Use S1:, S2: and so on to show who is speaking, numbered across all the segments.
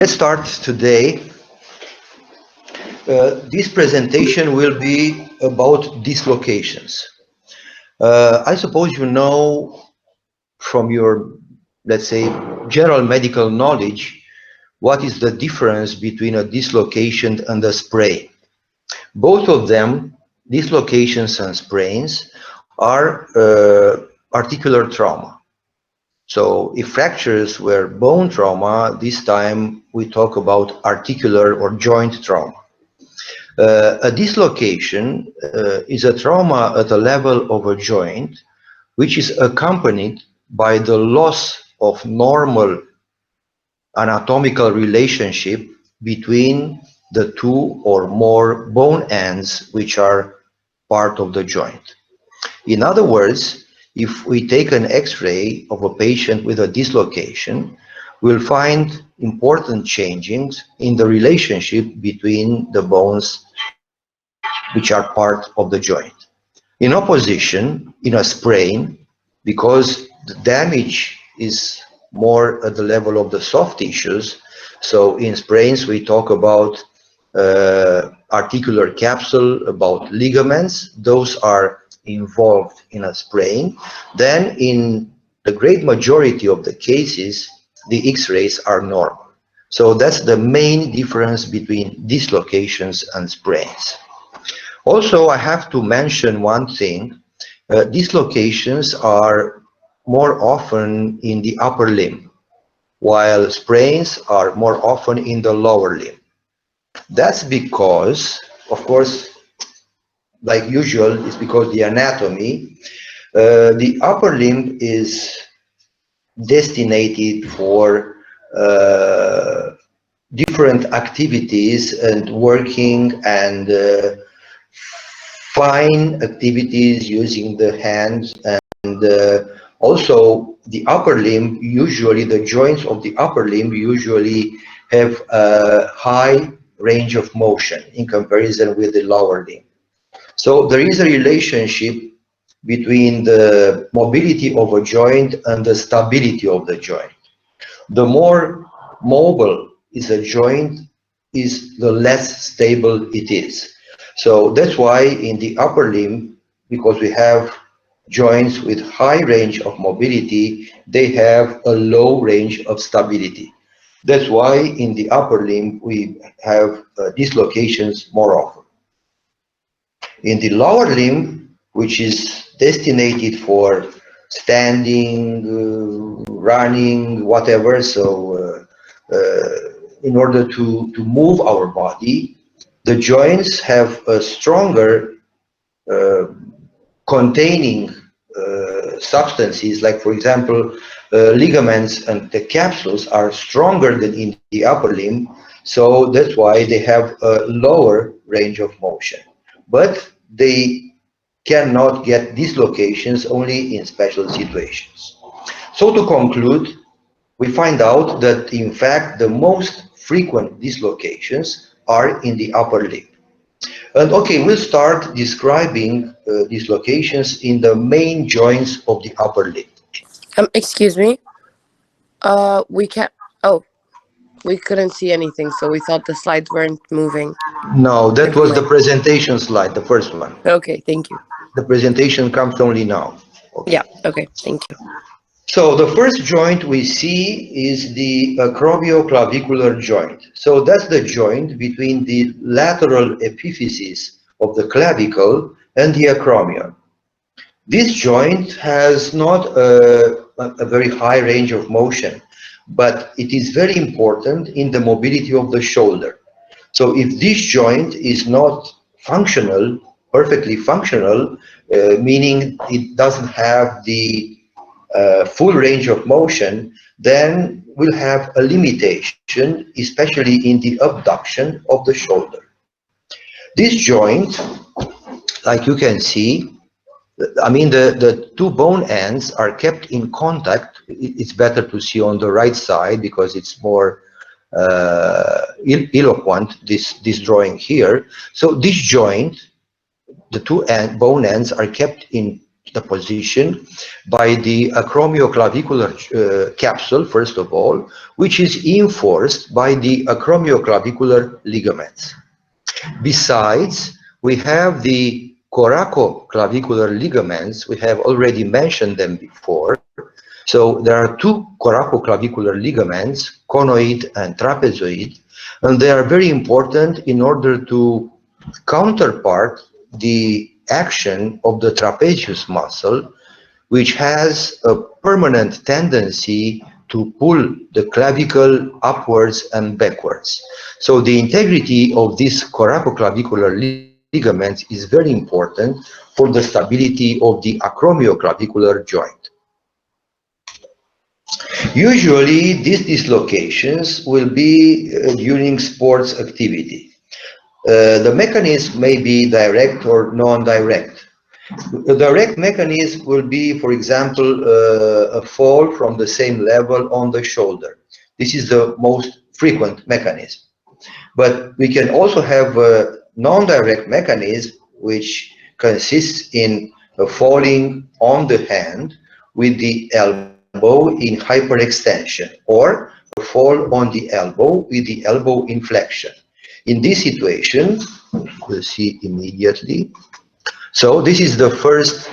S1: Let's start today. This presentation will be about dislocations. I suppose you know from your, let's say, general medical knowledge, what is the difference between a dislocation and a sprain. Both of them, dislocations and sprains, are articular trauma. So if fractures were bone trauma, this time we talk about articular or joint trauma. A dislocation is a trauma at the level of a joint, which is accompanied by the loss of normal anatomical relationship between the two or more bone ends which are part of the joint. In other words, if we take an X-ray of a patient with a dislocation, we'll find important changes in the relationship between the bones which are part of the joint. In opposition, in a sprain, because the damage is more at the level of the soft tissues, so in sprains we talk about articular capsule, about ligaments, those are involved in a sprain, then in the great majority of the cases, the X-rays are normal. So that's the main difference between dislocations and sprains. Also, I have to mention one thing. Dislocations are more often in the upper limb, while sprains are more often in the lower limb. That's because, of course, like usual, it's because the anatomy, the upper limb is destinated for different activities and working and fine activities using the hands, and also the upper limb, usually the joints of the upper limb usually have a high range of motion in comparison with the lower limb. So there is a relationship between the mobility of a joint and the stability of the joint. The more mobile is a joint, is the less stable it is. So that's why in the upper limb, because we have joints with high range of mobility, they have a low range of stability. That's why in the upper limb we have dislocations more often. In the lower limb, which is designated for standing, running, whatever, so in order to move our body, the joints have a stronger uh, containing substances, like for example, ligaments and the capsules are stronger than in the upper limb, so that's why they have a lower range of motion. But they cannot get dislocations only in special situations. So to conclude, we find out that in fact the most frequent dislocations are in the upper limb. And okay, we'll start describing dislocations in the main joints of the upper limb.
S2: Excuse me. We can't. Oh, we couldn't see anything, so we thought the slides weren't moving.
S1: No, that
S2: Never
S1: was the
S2: mind.
S1: presentation slide, the first one.
S2: Okay, thank you.
S1: The presentation comes only now.
S2: Yeah.
S1: Okay.
S2: Okay, thank you.
S1: So the first joint we see is the acromioclavicular joint. So that's the joint between the lateral epiphysis of the clavicle and the acromion. This joint has not a very high range of motion, but it is very important in the mobility of the shoulder. So if this joint is not functional, perfectly functional, meaning it doesn't have the full range of motion, then we'll have a limitation, especially in the abduction of the shoulder. This joint, like you can see, I mean, the two bone ends are kept in contact. It's better to see on the right side because it's more eloquent, this drawing here. So this joint, the two bone ends are kept in the position by the acromioclavicular capsule, first of all, which is enforced by the acromioclavicular ligaments. Besides, we have the coracoclavicular ligaments. We have already mentioned them before. So there are two coracoclavicular ligaments, conoid and trapezoid, and they are very important in order to counterpart the action of the trapezius muscle, which has a permanent tendency to pull the clavicle upwards and backwards. So the integrity of these coracoclavicular ligaments is very important for the stability of the acromioclavicular joint. Usually these dislocations will be during sports activity. The mechanism may be direct or non-direct. The direct mechanism will be, for example, a fall from the same level on the shoulder. This is the most frequent mechanism. But we can also have a non-direct mechanism which consists in falling on the hand with the elbow in hyperextension, or a fall on the elbow with the elbow in flexion. In this situation, we'll see immediately. So this is the first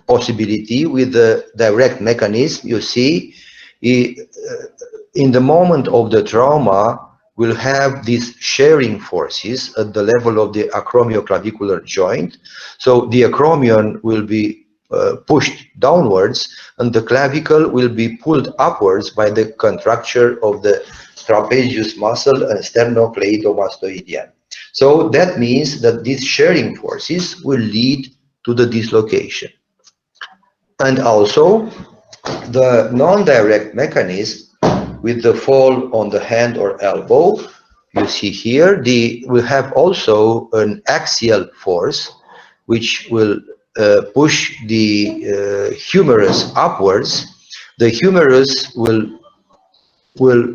S1: possibility with the direct mechanism. You see, in the moment of the trauma, we'll have these sharing forces at the level of the acromioclavicular joint. So the acromion will be pushed downwards, and the clavicle will be pulled upwards by the contracture of the trapezius muscle and sternocleidomastoidean. So that means that these sharing forces will lead to the dislocation. And also, the non-direct mechanism with the fall on the hand or elbow, you see here, will have also an axial force which will push the humerus upwards. The humerus will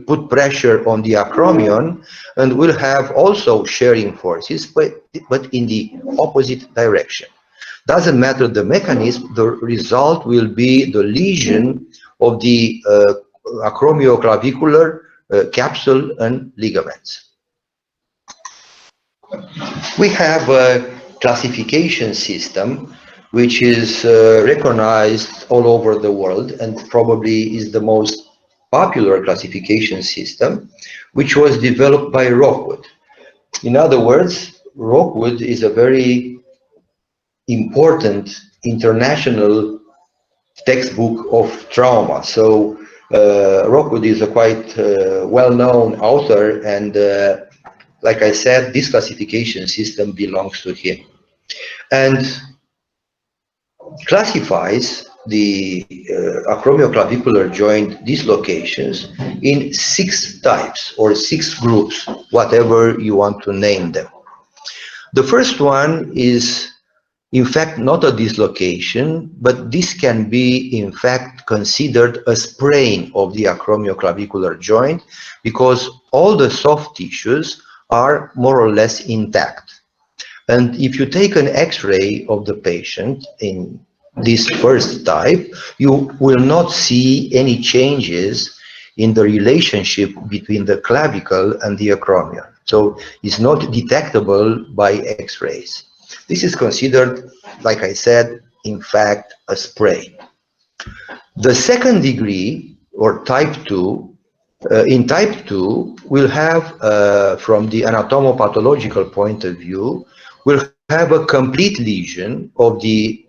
S1: put pressure on the acromion and will have also sharing forces, but in the opposite direction. Doesn't matter the mechanism, the result will be the lesion of the acromioclavicular capsule and ligaments. We have a classification system which is recognized all over the world and probably is the most popular classification system, which was developed by Rockwood. In other words, Rockwood is a very important international textbook of trauma. So Rockwood is a quite well-known author, and like I said, this classification system belongs to him, and classifies the acromioclavicular joint dislocations in 6 types or 6 groups, whatever you want to name them. The first one is in fact not a dislocation, but this can be in fact considered a sprain of the acromioclavicular joint because all the soft tissues are more or less intact. And if you take an X-ray of the patient in this first type, you will not see any changes in the relationship between the clavicle and the acromion. So it's not detectable by X-rays. This is considered, like I said, in fact, a sprain. The second degree, or type 2, in type 2, we'll have, from the anatomopathological point of view, we'll have a complete lesion of the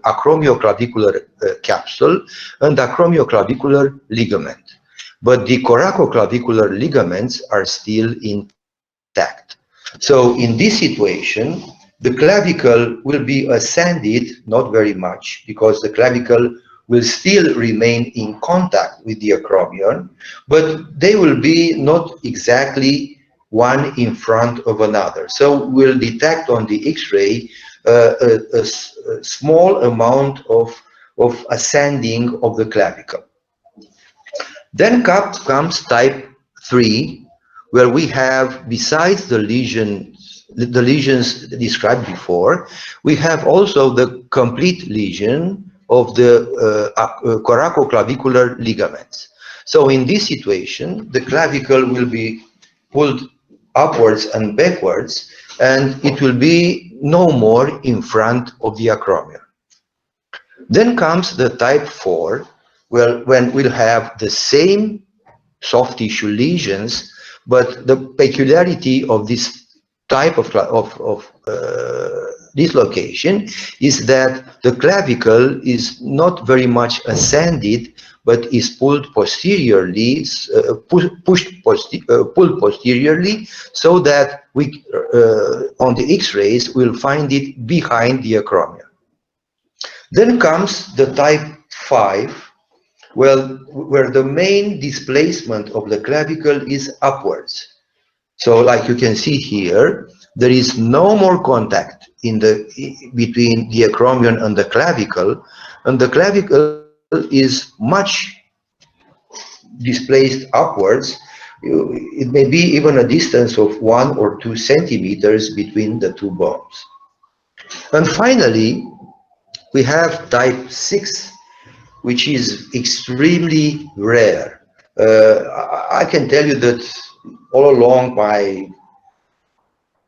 S1: acromioclavicular capsule and acromioclavicular ligament. But the coracoclavicular ligaments are still intact. So in this situation, the clavicle will be ascended, not very much, because the clavicle will still remain in contact with the acromion, but they will be not exactly one in front of another. So we'll detect on the X-ray a small amount of ascending of the clavicle. Then comes type 3, where we have, besides the lesions the lesions described before, we have also the complete lesion of the coracoclavicular ligaments. So in this situation, the clavicle will be pulled upwards and backwards, and it will be no more in front of the acromion. Then comes the type 4, well, when we'll have the same soft tissue lesions, but the peculiarity of this type of dislocation is that the clavicle is not very much ascended, but is pulled posteriorly, pulled posteriorly, so that we, on the X-rays, will find it behind the acromion. Then comes the type 5, well, where the main displacement of the clavicle is upwards. So like you can see here, there is no more contact between the acromion and the clavicle is much displaced upwards. It may be even a distance of 1 or 2 centimeters between the two bones. And finally, we have type 6, which is extremely rare. I can tell you that all along my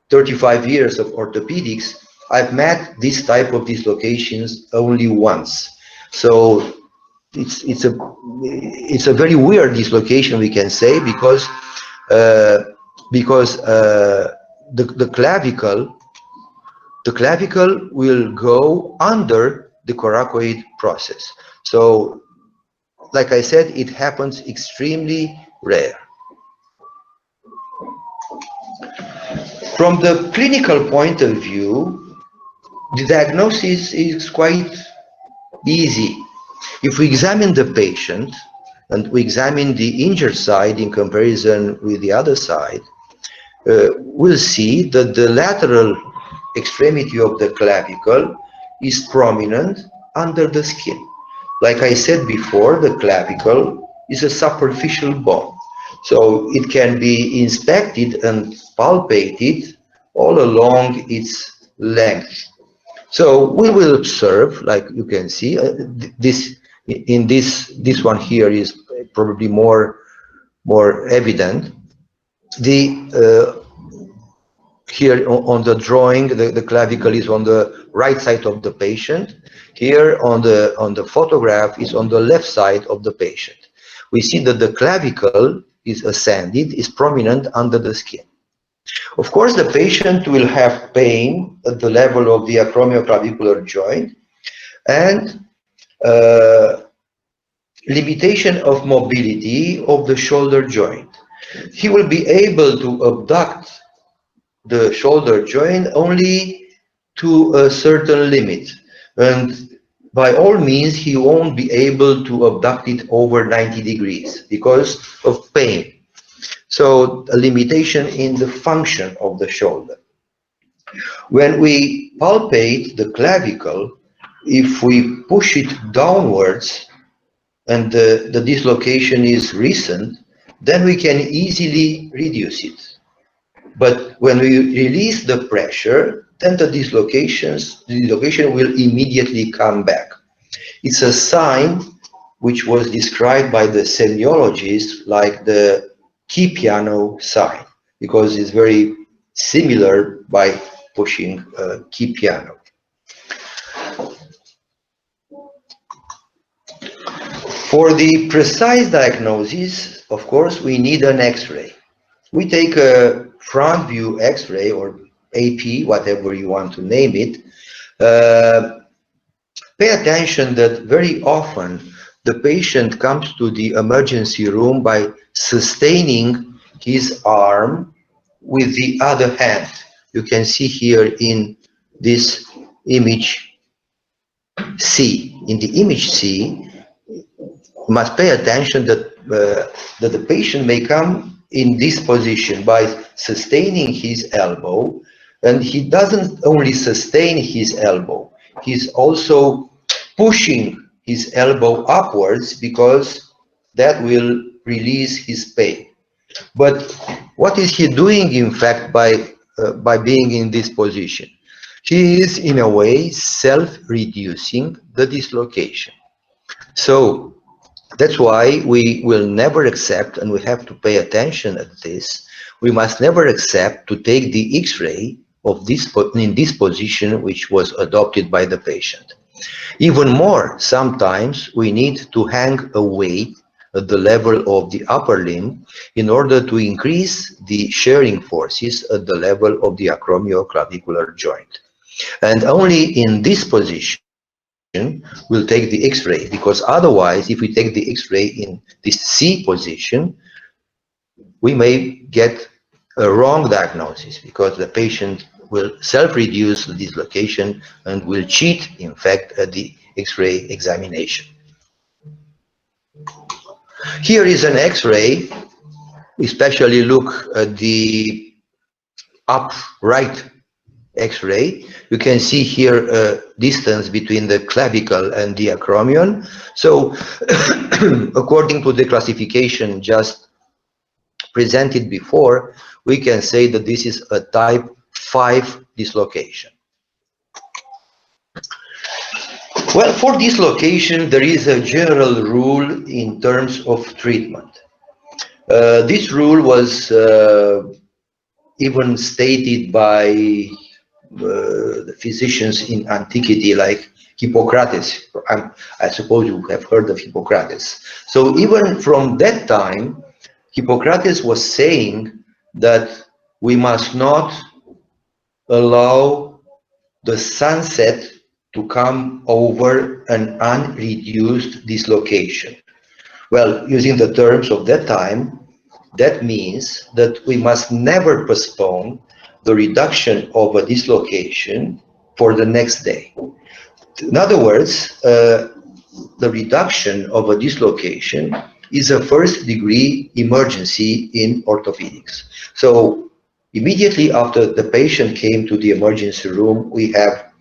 S1: 35 years of orthopedics, I've met this type of dislocations only once. So it's a very weird dislocation, we can say, because the clavicle will go under the coracoid process. So, like I said, it happens extremely rare. From the clinical point of view, the diagnosis is quite easy. If we examine the patient and we examine the injured side in comparison with the other side, we'll see that the lateral extremity of the clavicle is prominent under the skin. Like I said before, the clavicle is a superficial bone, so it can be inspected and palpated all along its length. So we will observe, like you can see, this one here is probably more evident. Here on the drawing, the clavicle is on the right side of the patient. Here on the photograph is on the left side of the patient. We see that the clavicle is ascended, is prominent under the skin. Of course, the patient will have pain at the level of the acromioclavicular joint and limitation of mobility of the shoulder joint. He will be able to abduct the shoulder joint only to a certain limit, and by all means he won't be able to abduct it over 90 degrees because of pain. So a limitation in the function of the shoulder. When we palpate the clavicle, if we push it downwards and the dislocation is recent, then we can easily reduce it. But when we release the pressure, then the dislocation will immediately come back. It's a sign which was described by the semiologists like the key piano sign, because it's very similar by pushing a key piano. For the precise diagnosis, of course, we need an X-ray. We take a front view X-ray or AP, whatever you want to name it. Pay attention that very often the patient comes to the emergency room by sustaining his arm with the other hand. You can see here in this image C. In the image C, you must pay attention that the patient may come in this position by sustaining his elbow, and he doesn't only sustain his elbow, he's also pushing his elbow upwards because that will release his pain. But what is he doing in fact by by being in this position. He is in a way self-reducing the dislocation. So that's why we will never accept, and we have to pay attention at this, we must never accept to take the X-ray of this in this position which was adopted by the patient. Even more, sometimes we need to hang a weight at the level of the upper limb in order to increase the shearing forces at the level of the acromioclavicular joint. And only in this position we'll take the X-ray, because otherwise, if we take the X-ray in this C position, we may get a wrong diagnosis because the patient will self-reduce the dislocation and will cheat, in fact, at the X-ray examination. Here is an X-ray. Especially look at the upright X-ray. You can see here a distance between the clavicle and the acromion. So according to the classification just presented before, we can say that this is a type 5 dislocation. Well, for dislocation, there is a general rule in terms of treatment. This rule was even stated by the physicians in antiquity, like Hippocrates. I suppose you have heard of Hippocrates. So even from that time, Hippocrates was saying that we must not allow the sunset to come over an unreduced dislocation. Well, using the terms of that time, that means that we must never postpone the reduction of a dislocation for the next day. In other words, the reduction of a dislocation is a first degree emergency in orthopedics. So immediately after the patient came to the emergency room, we have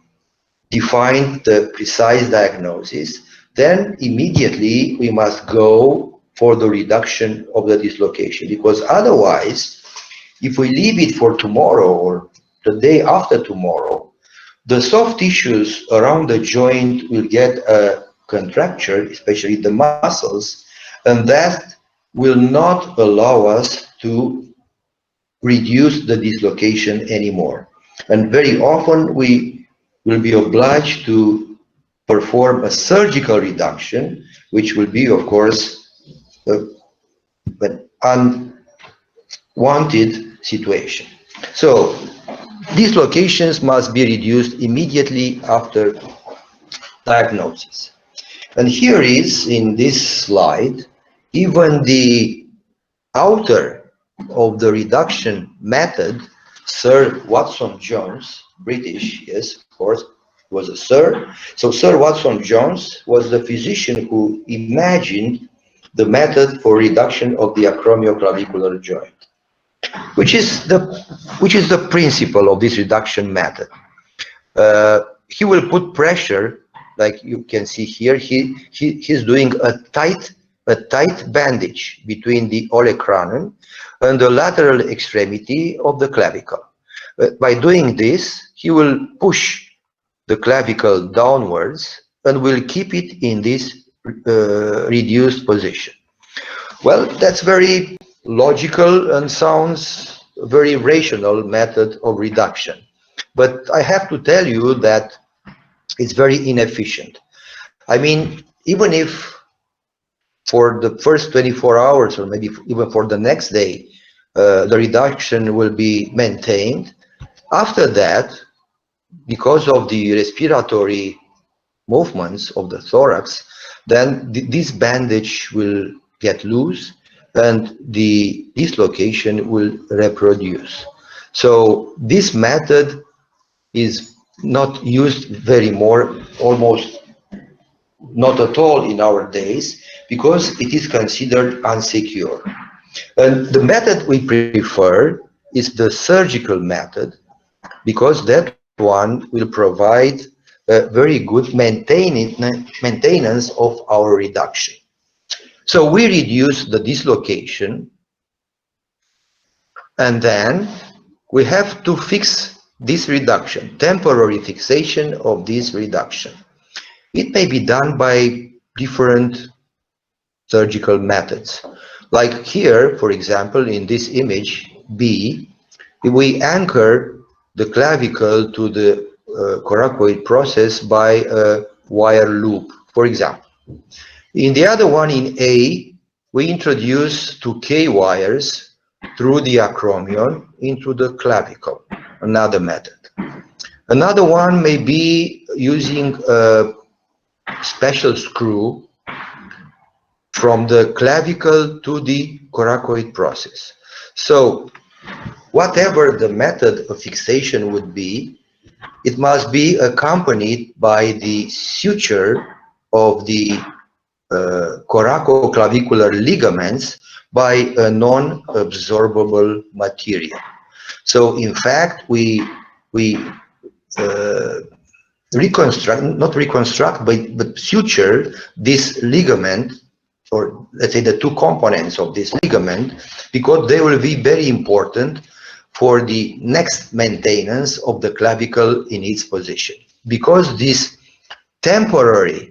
S1: defined the precise diagnosis. Then immediately we must go for the reduction of the dislocation, because otherwise, if we leave it for tomorrow or the day after tomorrow, the soft tissues around the joint will get a contracture, especially the muscles, and that will not allow us to reduce the dislocation anymore. And very often we will be obliged to perform a surgical reduction, which will be, of course, an unwanted situation. So dislocations must be reduced immediately after diagnosis. And here is, in this slide, even the author of the reduction method, Sir Watson Jones, British, yes, of course, was a Sir. So Sir Watson Jones was the physician who imagined the method for reduction of the acromioclavicular joint, which is the principle of this reduction method. He will put pressure, like you can see here. He's doing a tight bandage between the olecranon and the lateral extremity of the clavicle. By doing this, he will push the clavicle downwards and will keep it in this reduced position. Well, that's very logical and sounds a very rational method of reduction. But I have to tell you that it's very inefficient. I mean, even if for the first 24 hours or maybe even for the next day, the reduction will be maintained. After that, because of the respiratory movements of the thorax, then this bandage will get loose and the dislocation will reproduce. So this method is not used very more, almost not at all in our days, because it is considered unsecure. And the method we prefer is the surgical method, because that one will provide a very good maintenance of our reduction. So we reduce the dislocation, and then we have to fix this reduction, temporary fixation of this reduction. It may be done by different surgical methods. Like here, for example, in this image B, we anchor the clavicle to the coracoid process by a wire loop, for example. In the other one, in A, we introduce two K wires through the acromion into the clavicle, another method. Another one may be using a special screw from the clavicle to the coracoid process. So whatever the method of fixation would be, it must be accompanied by the suture of the coracoclavicular ligaments by a non-absorbable material. So in fact, we uh, reconstruct, not reconstruct, but suture this ligament, or let's say the two components of this ligament, because they will be very important for the next maintenance of the clavicle in its position. Because this temporary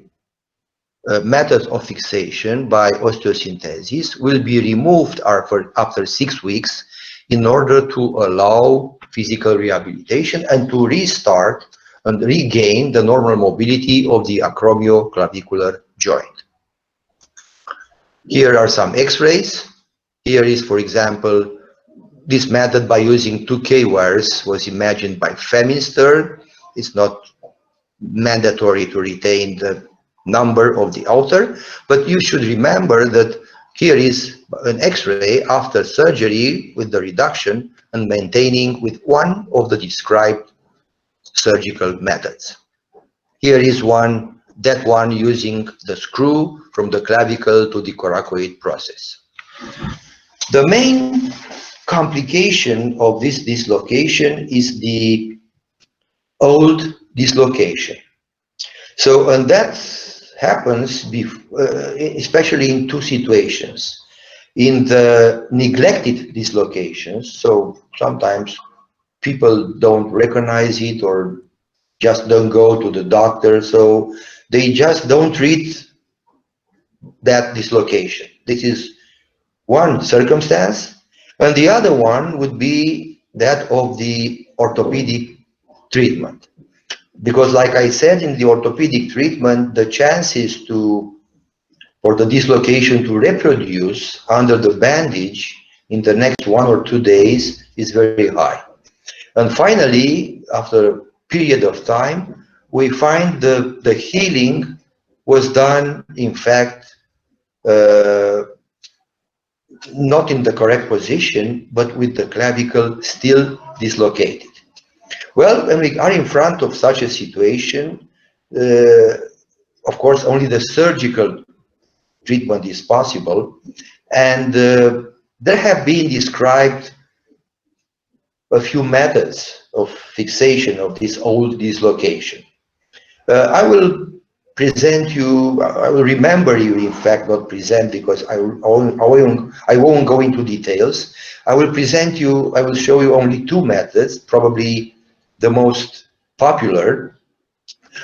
S1: method of fixation by osteosynthesis will be removed after 6 weeks in order to allow physical rehabilitation and to restart and regain the normal mobility of the acromioclavicular joint. Here are some x-rays. Here is, for example, this method by using 2K wires was imagined by Feminster. It's not mandatory to retain the number of the author, but you should remember that here is an x-ray after surgery with the reduction and maintaining with one of the described surgical methods. Here is that one using the screw from the clavicle to the coracoid process. The main complication of this dislocation is the old dislocation. So, and that happens especially in two situations. In the neglected dislocations, so sometimes people don't recognize it or just don't go to the doctor, so they just don't treat that dislocation. This is one circumstance, and the other one would be that of the orthopedic treatment. Because like I said, in the orthopedic treatment, the chances for the dislocation to reproduce under the bandage in the next 1 or 2 days is very high. And finally, after a period of time, we find the healing was done, in fact, not in the correct position, but with the clavicle still dislocated. Well, when we are in front of such a situation, of course, only the surgical treatment is possible. And there have been described a few methods of fixation of this old dislocation. I will present you, I will remember you, in fact, not present, because I won't go into details. I will present you, I will show you only two methods, probably the most popular.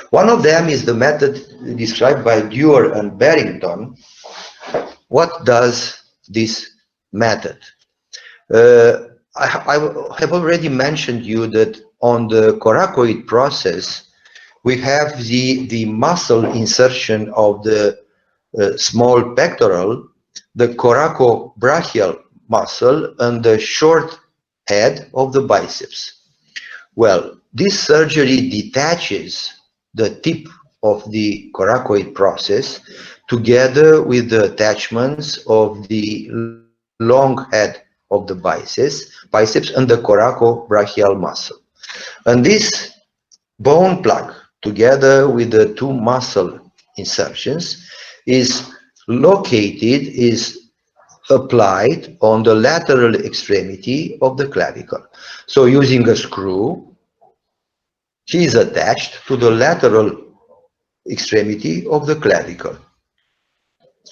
S1: One of them is the method described by Dewar and Barrington. What does this method? I have already mentioned you that on the coracoid process, we have the muscle insertion of the small pectoral, the coracobrachial muscle, and the short head of the biceps. Well, this surgery detaches the tip of the coracoid process together with the attachments of the long head of the biceps and the coracobrachial muscle. And this bone plug, together with the two muscle insertions, is applied on the lateral extremity of the clavicle. So using a screw, she is attached to the lateral extremity of the clavicle.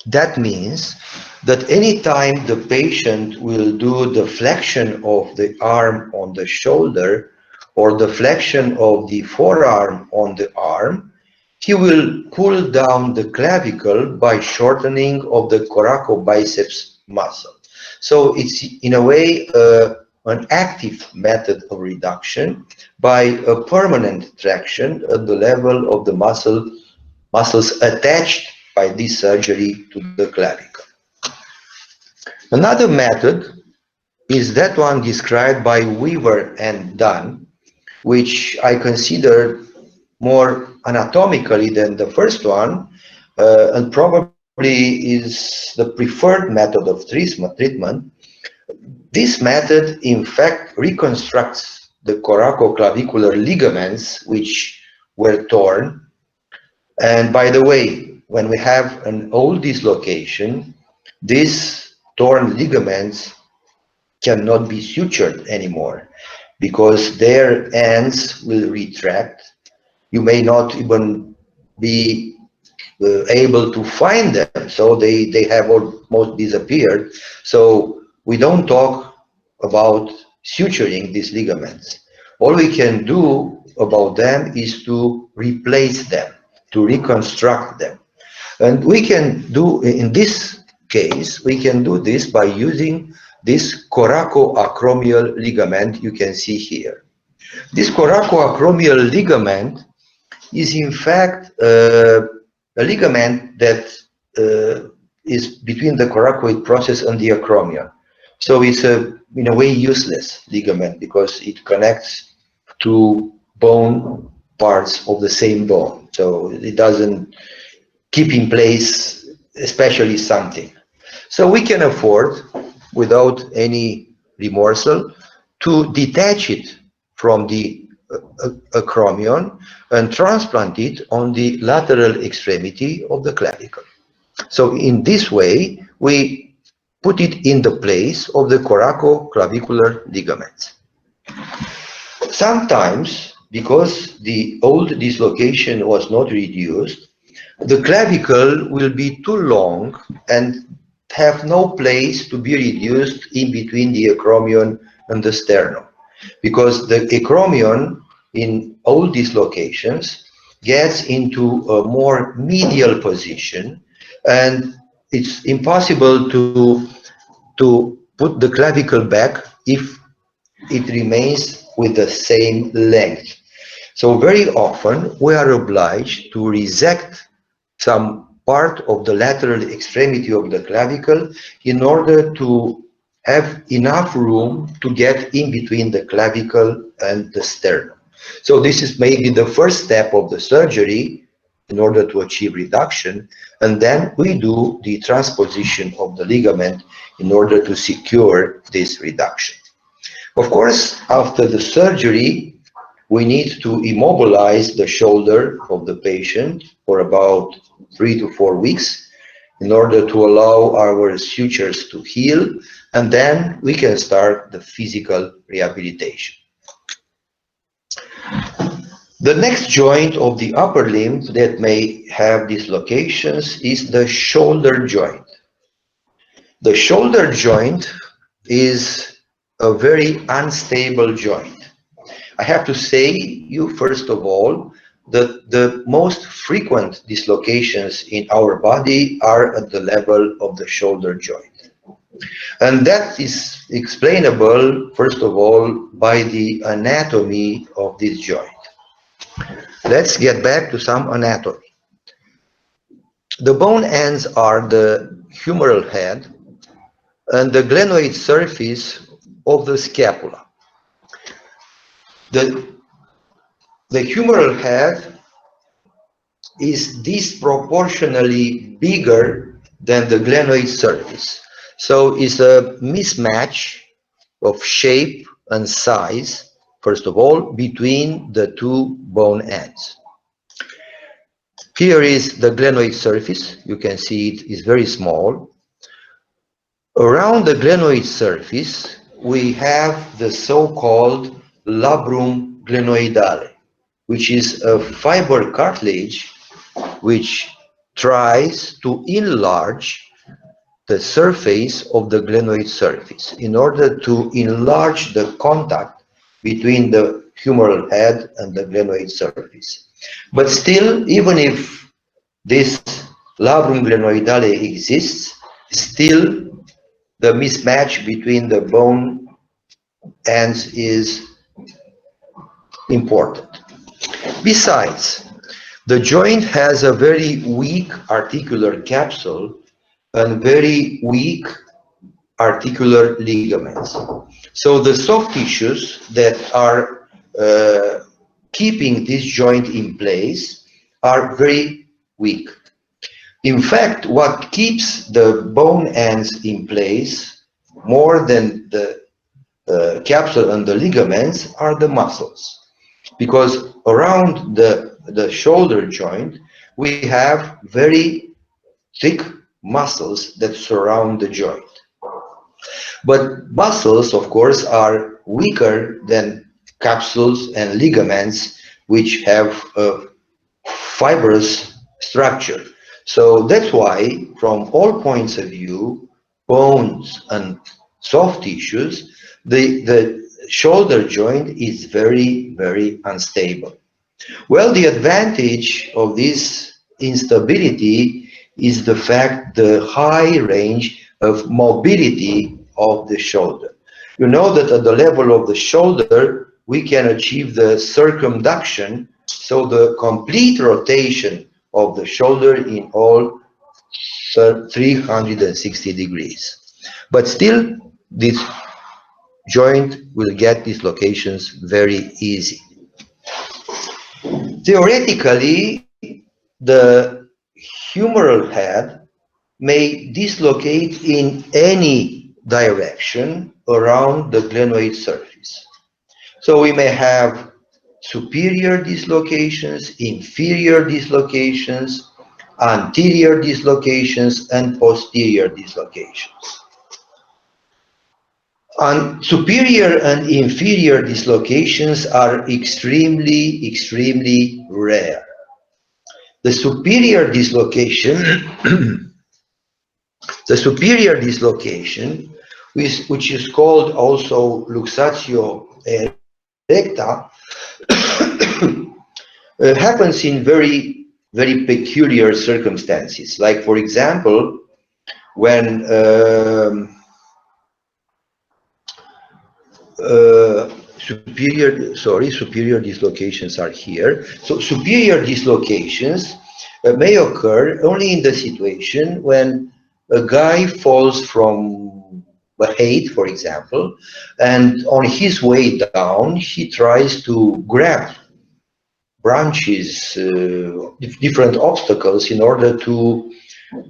S1: That means that anytime the patient will do the flexion of the arm on the shoulder or the flexion of the forearm on the arm, he will pull down the clavicle by shortening of the coracobiceps muscle. So it's in a way an active method of reduction by a permanent traction at the level of the muscles attached by this surgery to the clavicle. Another method is that one described by Weaver and Dunn, which I consider more anatomically than the first one, and probably is the preferred method of treatment. This method, in fact, reconstructs the coracoclavicular ligaments which were torn. And by the way, when we have an old dislocation, these torn ligaments cannot be sutured anymore because their ends will retract. You may not even be able to find them, so they have almost disappeared. So we don't talk about suturing these ligaments. All we can do about them is to replace them, to reconstruct them. And we can do, in this case, we can do this by using this coracoacromial ligament you can see here. This coracoacromial ligament is in fact a ligament that is between the coracoid process and the acromion. So it's in a way useless ligament because it connects to bone parts of the same bone. So it doesn't keep in place especially something. So we can afford, without any remorsal, to detach it from the acromion and transplant it on the lateral extremity of the clavicle. So in this way, we put it in the place of the coracoclavicular ligaments. Sometimes, because the old dislocation was not reduced, the clavicle will be too long and have no place to be reduced in between the acromion and the sternum, because the acromion in all dislocations gets into a more medial position, and it's impossible to put the clavicle back if it remains with the same length. So very often we are obliged to resect some part of the lateral extremity of the clavicle in order to have enough room to get in between the clavicle and the sternum. So this is maybe the first step of the surgery in order to achieve reduction, and then we do the transposition of the ligament in order to secure this reduction. Of course, after the surgery, we need to immobilize the shoulder of the patient for about 3 to 4 weeks in order to allow our sutures to heal, and then we can start the physical rehabilitation. The next joint of the upper limb that may have dislocations is the shoulder joint. The shoulder joint is a very unstable joint. I have to say you first of all that the most frequent dislocations in our body are at the level of the shoulder joint. And that is explainable first of all by the anatomy of this joint. Let's get back to some anatomy. The bone ends are the humeral head and the glenoid surface of the scapula. The humeral head is disproportionately bigger than the glenoid surface. So it's a mismatch of shape and size, first of all, between the two bone ends. Here is the glenoid surface. You can see it is very small. Around the glenoid surface, we have the so-called labrum glenoidale, which is a fiber cartilage which tries to enlarge the surface of the glenoid surface in order to enlarge the contact between the humeral head and the glenoid surface. But still, even if this labrum glenoidale exists, still the mismatch between the bone ends is important. Besides, the joint has a very weak articular capsule and very weak articular ligaments. So the soft tissues that are keeping this joint in place are very weak. In fact, what keeps the bone ends in place more than the capsule and the ligaments are the muscles. Because around the shoulder joint, we have very thick muscles that surround the joint. But muscles, of course, are weaker than capsules and ligaments, which have a fibrous structure. So that's why, from all points of view, bones and soft tissues, the shoulder joint is very, very unstable. Well, the advantage of this instability is the fact the high range of mobility of the shoulder. You know that at the level of the shoulder, we can achieve the circumduction, so the complete rotation of the shoulder in all 360 degrees. But still, this joint will get dislocations very easy. Theoretically, the humeral head may dislocate in any direction around the glenoid surface. So we may have superior dislocations, inferior dislocations, anterior dislocations, and posterior dislocations. And superior and inferior dislocations are extremely, extremely rare. The superior dislocation, the superior dislocation, which is called also luxatio erecta, happens in very, very peculiar circumstances. Like, for example, when superior dislocations are here. So superior dislocations may occur only in the situation when a guy falls from a height, for example, and on his way down, he tries to grab branches, different obstacles in order to,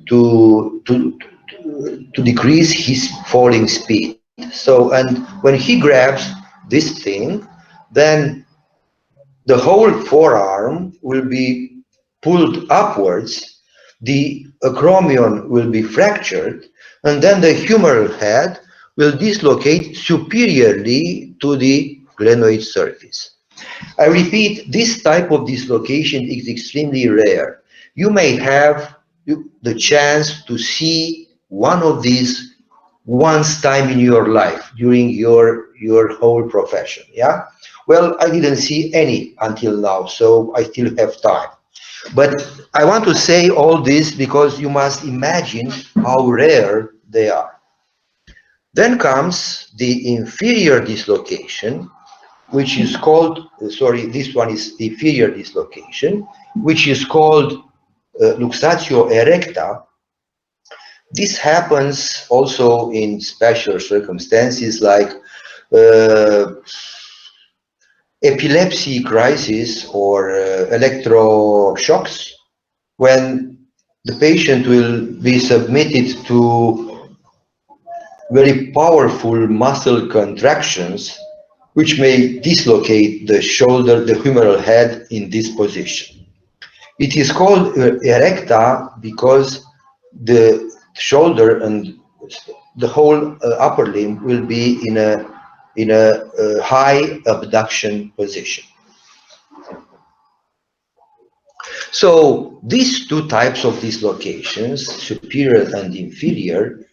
S1: to, to decrease his falling speed. So, and when he grabs this thing, then the whole forearm will be pulled upwards, the acromion will be fractured, and then the humeral head will dislocate superiorly to the glenoid surface. I repeat, this type of dislocation is extremely rare. You may have the chance to see one of these once time in your life during your whole profession. Yeah, well, I didn't see any until now, so I still have time. But I want to say all this because you must imagine how rare they are. Then comes the inferior dislocation, which is called, this one is the inferior dislocation, which is called luxatio erecta. This happens also in special circumstances like uh, epilepsy crisis or electroshocks, when the patient will be submitted to very powerful muscle contractions which may dislocate the shoulder, the humeral head in this position. It is called erecta because the shoulder and the whole upper limb will be in a high abduction position. So these two types of dislocations, superior and inferior,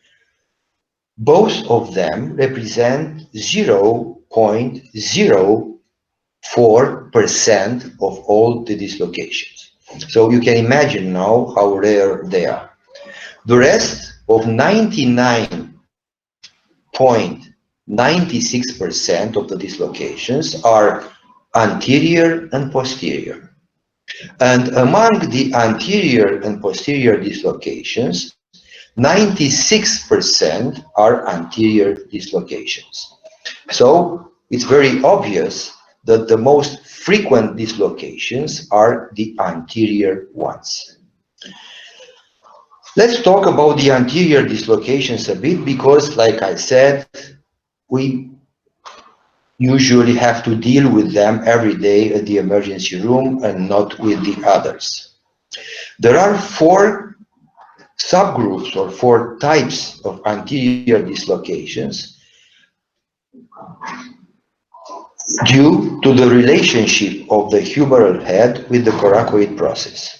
S1: both of them represent 0.04% of all the dislocations. So you can imagine now how rare they are. The rest of 99.96% of the dislocations are anterior and posterior. And among the anterior and posterior dislocations, 96% are anterior dislocations. So it's very obvious that the most frequent dislocations are the anterior ones. Let's talk about the anterior dislocations a bit because, like I said, we usually have to deal with them every day at the emergency room and not with the others. There are four subgroups or four types of anterior dislocations due to the relationship of the humeral head with the coracoid process.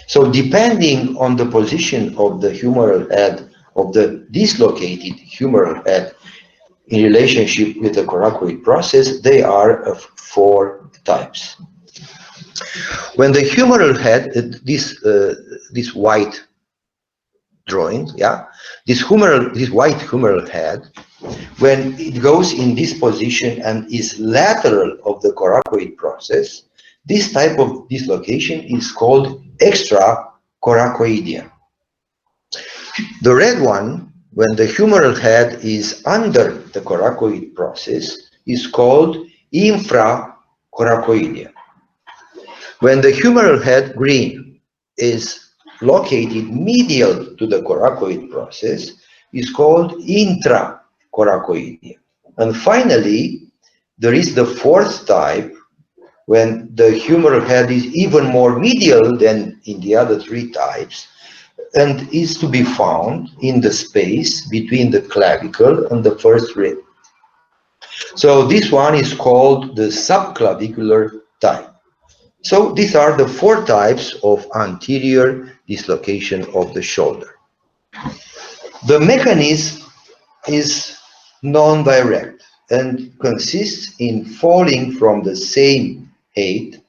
S1: So depending on the position of the humeral head, of the dislocated humeral head in relationship with the coracoid process, they are of four types. When the humeral head, this white drawing, yeah, this white humeral head, when it goes in this position and is lateral of the coracoid process, this type of dislocation is called extracoracoidean. The red one, when the humeral head is under the coracoid process, is called infracoracoidean. When the humeral head green is located medial to the coracoid process, is called intracoracoidean. And finally, there is the fourth type, when the humeral head is even more medial than in the other three types, and is to be found in the space between the clavicle and the first rib. So this one is called the subclavicular type. So these are the four types of anterior dislocation of the shoulder. The mechanism is non-direct and consists in falling from the same height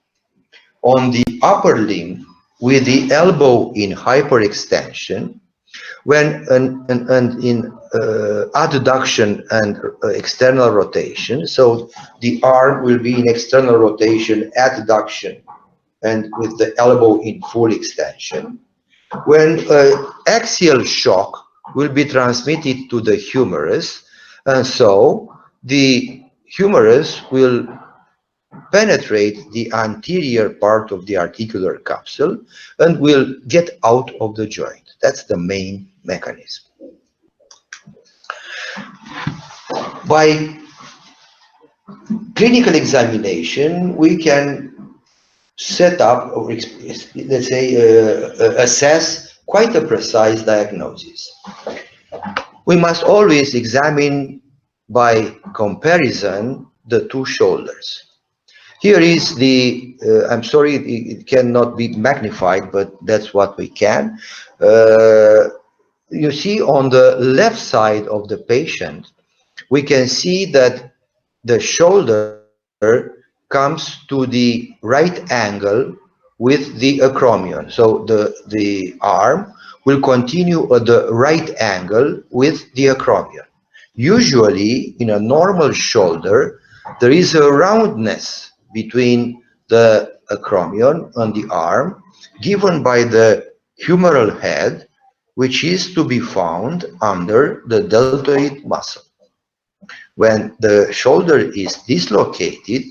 S1: on the upper limb with the elbow in hyperextension and in adduction and external rotation. So the arm will be in external rotation, adduction, and with the elbow in full extension. When axial shock will be transmitted to the humerus, and so the humerus will penetrate the anterior part of the articular capsule and will get out of the joint. That's the main mechanism. By clinical examination, we can set up, or let's say, assess quite a precise diagnosis. We must always examine by comparison the two shoulders. Here is the, I'm sorry, it cannot be magnified, but that's what we can. You see on the left side of the patient, we can see that the shoulder comes to the right angle with the acromion. So the arm will continue at the right angle with the acromion. Usually, in a normal shoulder, there is a roundness between the acromion and the arm given by the humeral head, which is to be found under the deltoid muscle. When the shoulder is dislocated,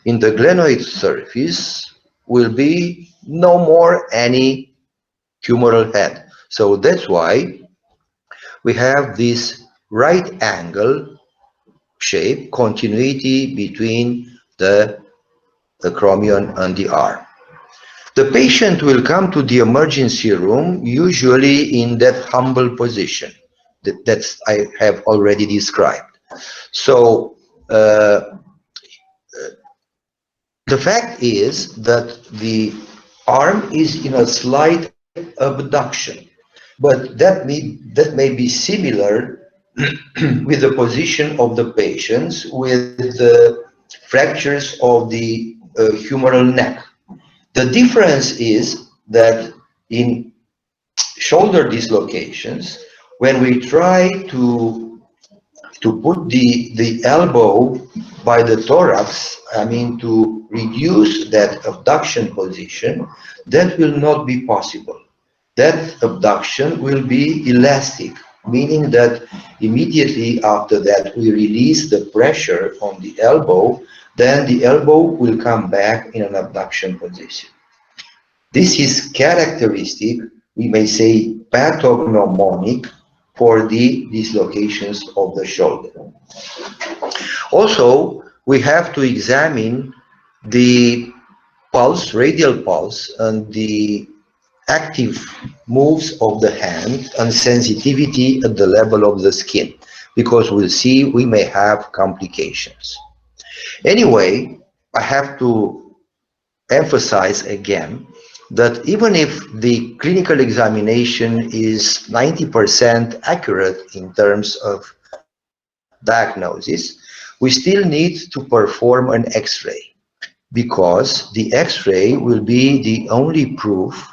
S1: in the glenoid surface will be no more any humeral head. So that's why we have this right angle shape, continuity between the acromion and the arm. The patient will come to the emergency room usually in that humble position that I have already described. So the fact is that the arm is in a slight abduction, but that may be similar with the position of the patients with the fractures of the humeral neck. The difference is that in shoulder dislocations, when we try to put the elbow by the thorax, I mean to reduce that abduction position, that will not be possible. That abduction will be elastic, meaning that immediately after that we release the pressure on the elbow, then the elbow will come back in an abduction position. This is characteristic, we may say pathognomonic, for the dislocations of the shoulder. Also, we have to examine the pulse, radial pulse, and the active moves of the hand and sensitivity at the level of the skin, because we'll see we may have complications. Anyway, I have to emphasize again that even if the clinical examination is 90% accurate in terms of diagnosis, we still need to perform an X-ray, because the X-ray will be the only proof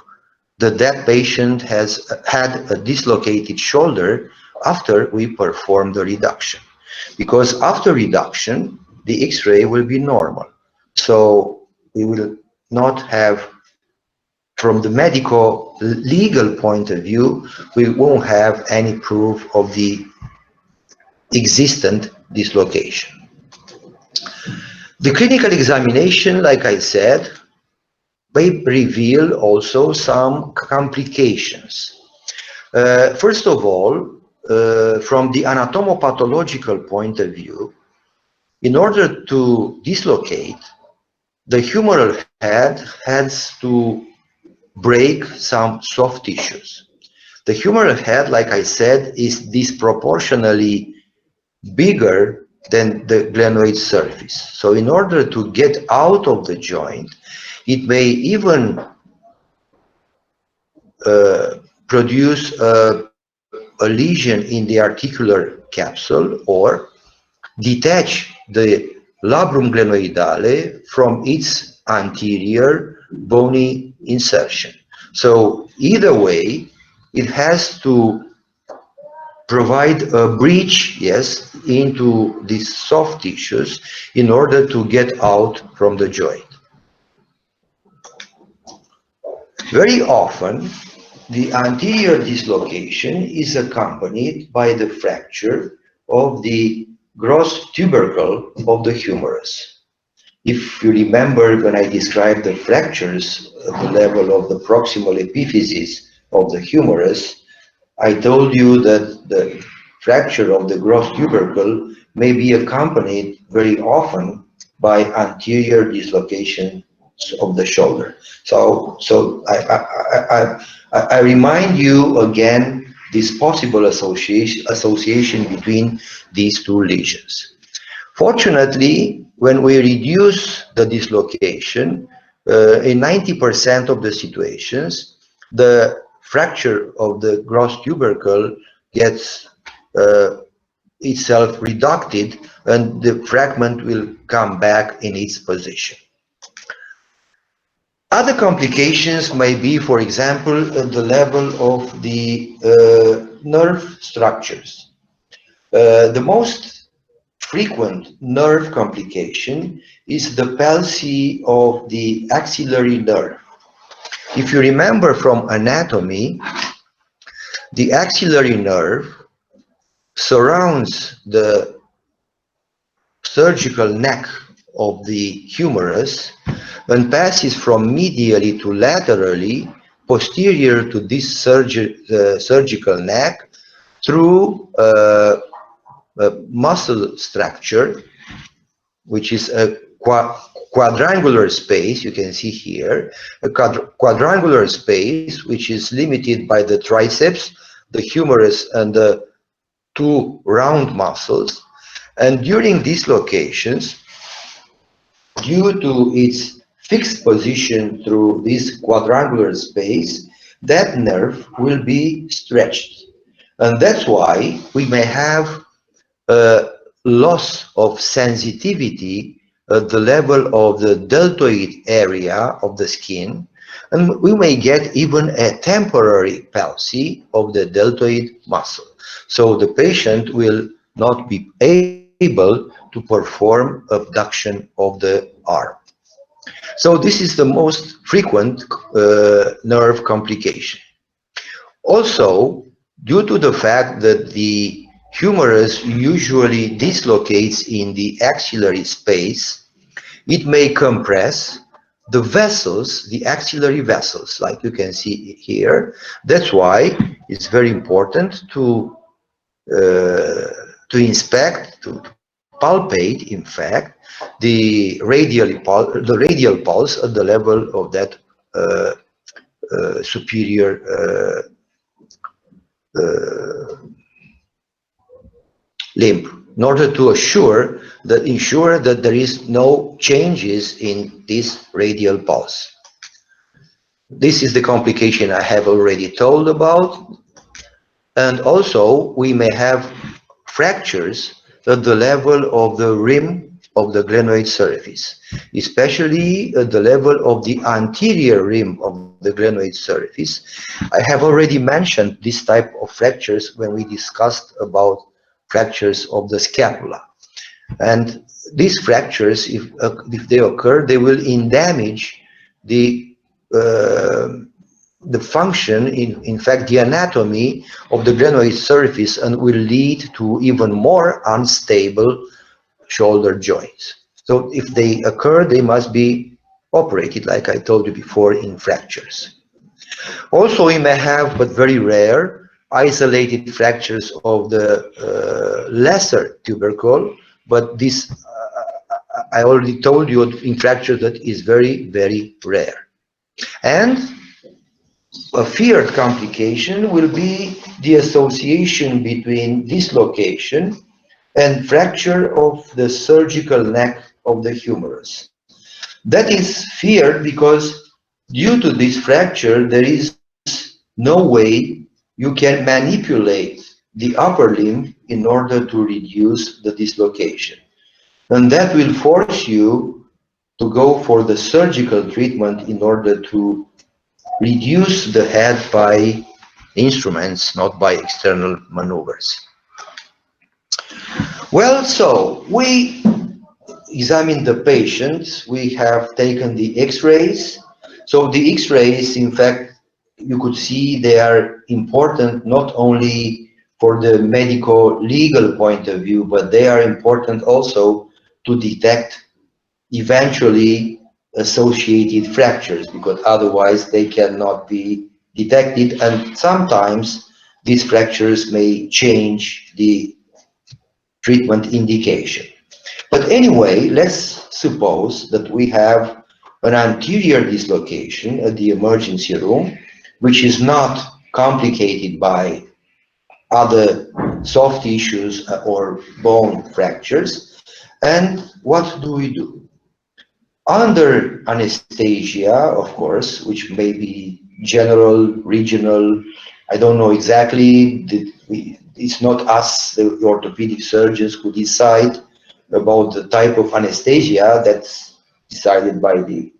S1: that that patient has had a dislocated shoulder after we perform the reduction. Because after reduction, the X-ray will be normal. So we will not have, from the medical legal point of view, we won't have any proof of the existent dislocation. The clinical examination, like I said, may reveal also some complications. First of all, from the anatomopathological point of view, in order to dislocate, the humeral head has to break some soft tissues. The humeral head, like I said, is disproportionately bigger than the glenoid surface. So in order to get out of the joint, it may even produce a lesion in the articular capsule, or detach the labrum glenoidale from its anterior bony insertion. So either way, it has to provide a breach, yes, into these soft tissues in order to get out from the joint. Very often, the anterior dislocation is accompanied by the fracture of the gross tubercle of the humerus. If you remember, when I described the fractures at the level of the proximal epiphysis of the humerus, I told you that the fracture of the gross tubercle may be accompanied very often by anterior dislocation of the shoulder. So I remind you again this possible association between these two lesions. Fortunately, when we reduce the dislocation, in 90% of the situations, the fracture of the gross tubercle gets itself reducted, and the fragment will come back in its position. Other complications may be, for example, at the level of the nerve structures. The most frequent nerve complication is the palsy of the axillary nerve. If you remember from anatomy, the axillary nerve surrounds the surgical neck of the humerus and passes from medially to laterally, posterior to this surgical neck, through a muscle structure, which is a quadrangular space. You can see here a quadrangular space which is limited by the triceps, the humerus, and the two round muscles. And during these locations, due to its fixed position through this quadrangular space, that nerve will be stretched. And that's why we may have a loss of sensitivity at the level of the deltoid area of the skin, and we may get even a temporary palsy of the deltoid muscle. So the patient will not be able to perform abduction of the arm. So this is the most frequent nerve complication. Also, due to the fact that the humerus usually dislocates in the axillary space, it may compress the vessels, the axillary vessels, like you can see here. That's why it's very important to inspect, to palpate, in fact, the radial pulse at the level of that uh, superior limb, in order to ensure that there is no changes in this radial pulse. This is the complication I have already told about, and also we may have fractures at the level of the rim of the glenoid surface, especially at the level of the anterior rim of the glenoid surface. I have already mentioned this type of fractures when we discussed about fractures of the scapula. And these fractures, if they occur, they will damage the uh, the function, in fact, the anatomy of the glenoid surface, and will lead to even more unstable shoulder joints. So if they occur, they must be operated, like I told you before, in fractures. Also, we may have, but very rare, isolated fractures of the lesser tubercle, but this, I already told you, in fracture that is very, very rare. And a feared complication will be the association between dislocation and fracture of the surgical neck of the humerus. That is feared because due to this fracture, there is no way you can manipulate the upper limb in order to reduce the dislocation. And that will force you to go for the surgical treatment in order to reduce the head by instruments, not by external maneuvers. Well, so we examine the patient. We have taken the x-rays. So the x-rays, in fact, you could see they are important not only for the medical legal point of view, but they are important also to detect eventually associated fractures, because otherwise they cannot be detected, and sometimes these fractures may change the treatment indication. But anyway, let's suppose that we have an anterior dislocation at the emergency room, which is not complicated by other soft tissues or bone fractures. And what do we do? Under anesthesia, of course, which may be general, regional, I don't know exactly, it's not us, the orthopedic surgeons, who decide about the type of anesthesia. That's decided by the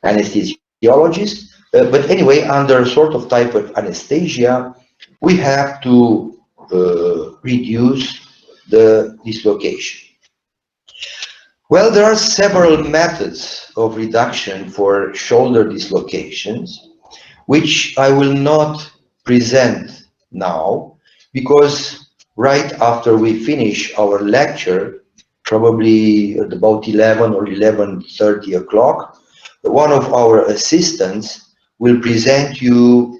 S1: anesthesiologist. But anyway, under a sort of type of anesthesia, we have to reduce the dislocation. Well, there are several methods of reduction for shoulder dislocations, which I will not present now, because right after we finish our lecture, probably at about 11 or 11:30 o'clock, one of our assistants will present you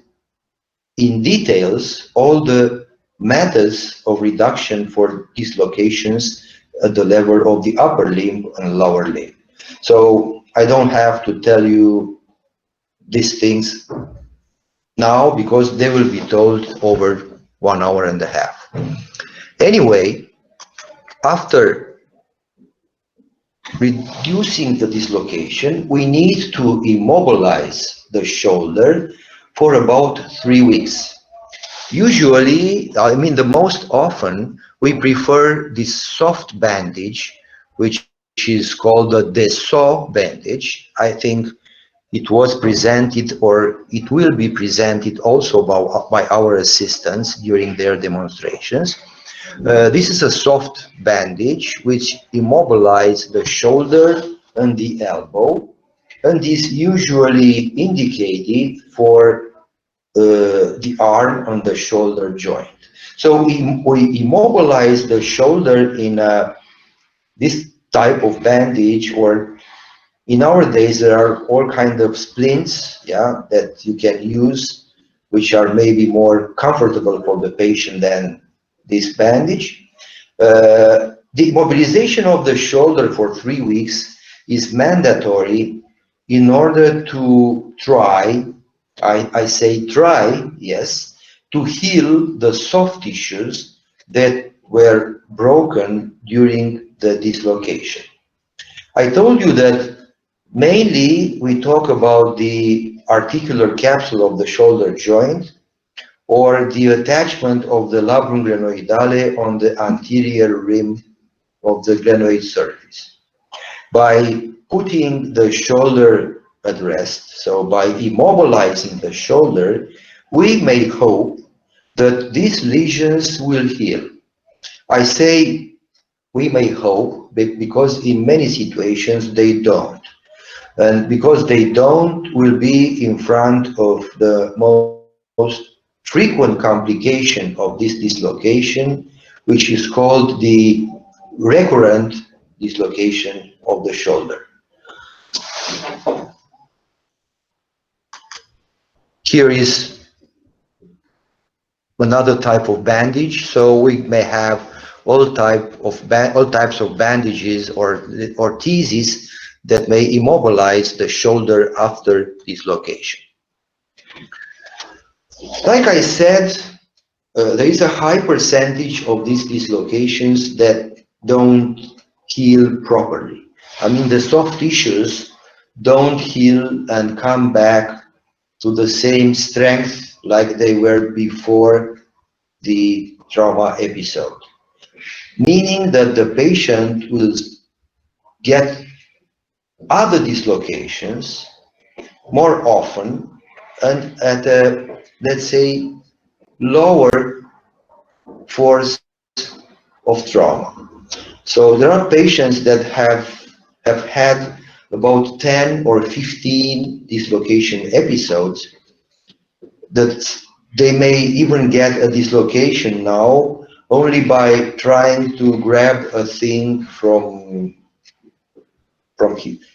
S1: in details all the methods of reduction for dislocations at the level of the upper limb and lower limb. So I don't have to tell you these things now, because they will be told over 1 hour and a half. Anyway, after reducing the dislocation, we need to immobilize the shoulder for about 3 weeks. Usually, I mean, the most often, we prefer this soft bandage, which is called the Dessau bandage. I think it was presented or it will be presented also by our assistants during their demonstrations. This is a soft bandage which immobilizes the shoulder and the elbow, and is usually indicated for the arm and the shoulder joint. So we immobilize the shoulder in this type of bandage, or in our days there are all kind of splints, yeah, that you can use, which are maybe more comfortable for the patient than this bandage. The immobilization of the shoulder for 3 weeks is mandatory in order to try, I say try, yes, to heal the soft tissues that were broken during the dislocation. I told you that mainly we talk about the articular capsule of the shoulder joint, or the attachment of the labrum glenoidale on the anterior rim of the glenoid surface. By putting the shoulder at rest, so by immobilizing the shoulder, we may hope that these lesions will heal. I say we may hope because in many situations they don't. And because they don't, will be in front of the most frequent complication of this dislocation, which is called the recurrent dislocation of the shoulder. Here is another type of bandage. So we may have all types of bandages or teases that may immobilize the shoulder after dislocation. Like I said, there is a high percentage of these dislocations that don't heal properly. I mean, the soft tissues don't heal and come back to the same strength like they were before the trauma episode. Meaning that the patient will get other dislocations more often and at a, let's say, lower force of trauma. So there are patients that have had about 10 or 15 dislocation episodes that they may even get a dislocation now only by trying to grab a thing from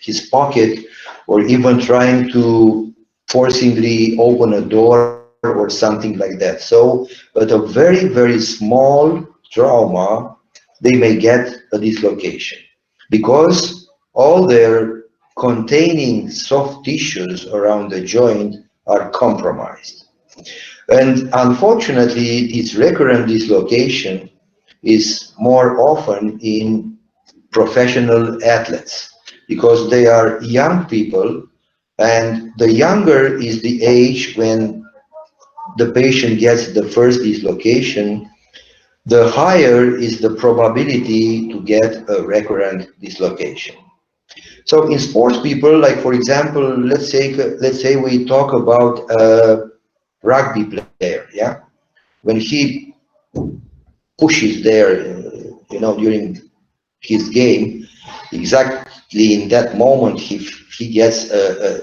S1: his pocket, or even trying to forcibly open a door or something like that. So at a very, very small trauma, they may get a dislocation because all their containing soft tissues around the joint are compromised. And unfortunately, this recurrent dislocation is more often in professional athletes because they are young people, and the younger is the age when the patient gets the first dislocation, the higher is the probability to get a recurrent dislocation. So in sports people, like for example, let's say we talk about a rugby player, yeah, when he pushes there, during his game, exactly in that moment, if he gets a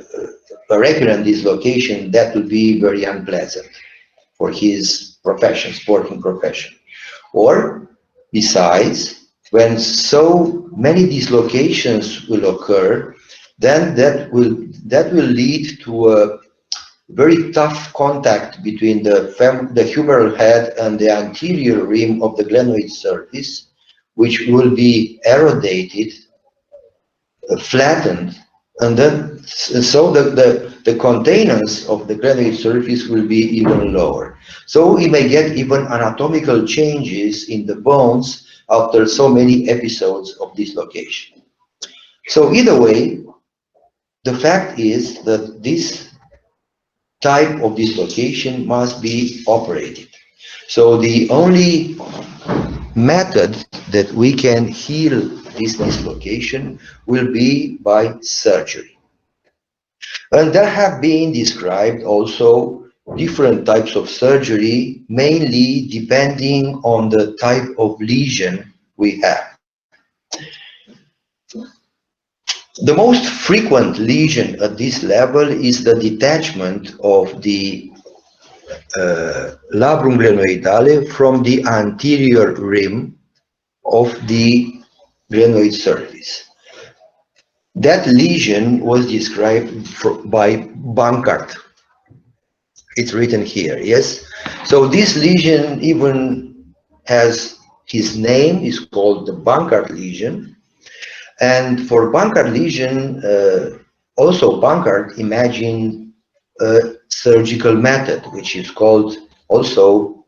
S1: recurrent dislocation, that will be very unpleasant for his profession, sporting profession. Or besides, when so many dislocations will occur, then that will lead to a very tough contact between the humeral head and the anterior rim of the glenoid surface, which will be eroded, flattened, and then so the containance of the glenoid surface will be even lower. So we may get even anatomical changes in the bones after so many episodes of dislocation. So either way, the fact is that this type of dislocation must be operated. So the only method that we can heal this dislocation will be by surgery. And there have been described also different types of surgery, mainly depending on the type of lesion we have. The most frequent lesion at this level is the detachment of the labrum glenoidale from the anterior rim of the glenoid surface. That lesion was described by Bankart. It's written here, yes? So this lesion even has his name, is called the Bankart lesion. And for Bankart lesion, also Bankart imagined a surgical method, which is called also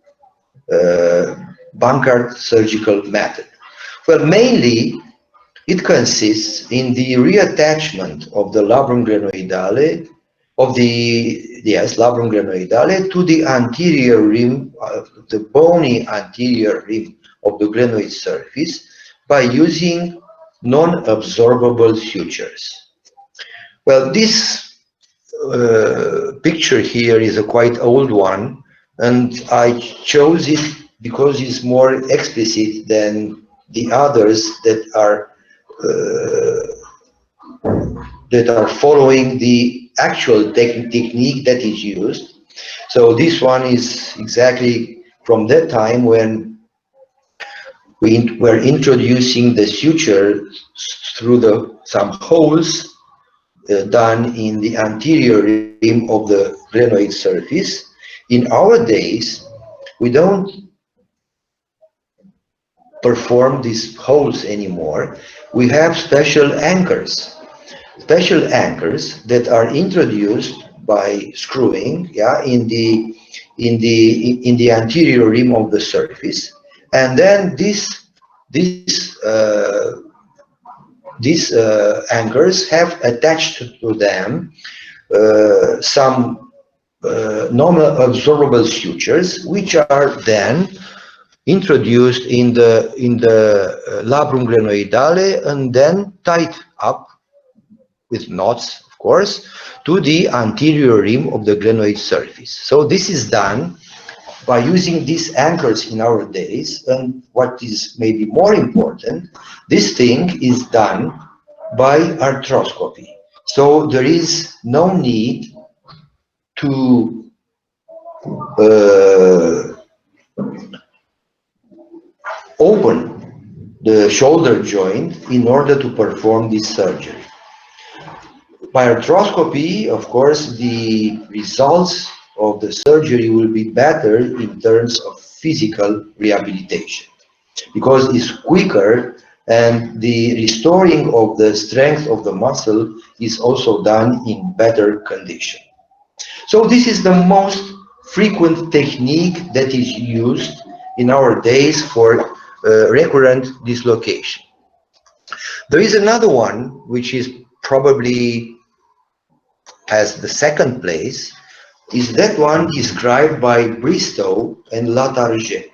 S1: Bankart surgical method. Well, mainly it consists in the reattachment of the labrum glenoidale of the labrum glenoidale to the anterior rim, the bony anterior rim of the glenoid surface by using non-absorbable sutures. Well, this picture here is a quite old one, and I chose it because it's more explicit than the others that are following the actual technique that is used. So this one is exactly from that time when we were introducing the suture through some holes done in the anterior rim of the glenoid surface. In our days, we don't perform these holes anymore. We have special anchors that are introduced by screwing, yeah, in the anterior rim of the surface, and then these anchors have attached to them some non-absorbable sutures, which are then introduced in the labrum glenoidale and then tied up with knots, of course, to the anterior rim of the glenoid surface. So this is done by using these anchors in our days, and what is maybe more important, this thing is done by arthroscopy. So there is no need to uh, open the shoulder joint in order to perform this surgery. By arthroscopy, of course, the results of the surgery will be better in terms of physical rehabilitation because it's quicker and the restoring of the strength of the muscle is also done in better condition. So this is the most frequent technique that is used in our days for recurrent dislocation. There is another one which is probably has the second place, is that one described by Bristow and Latarjet.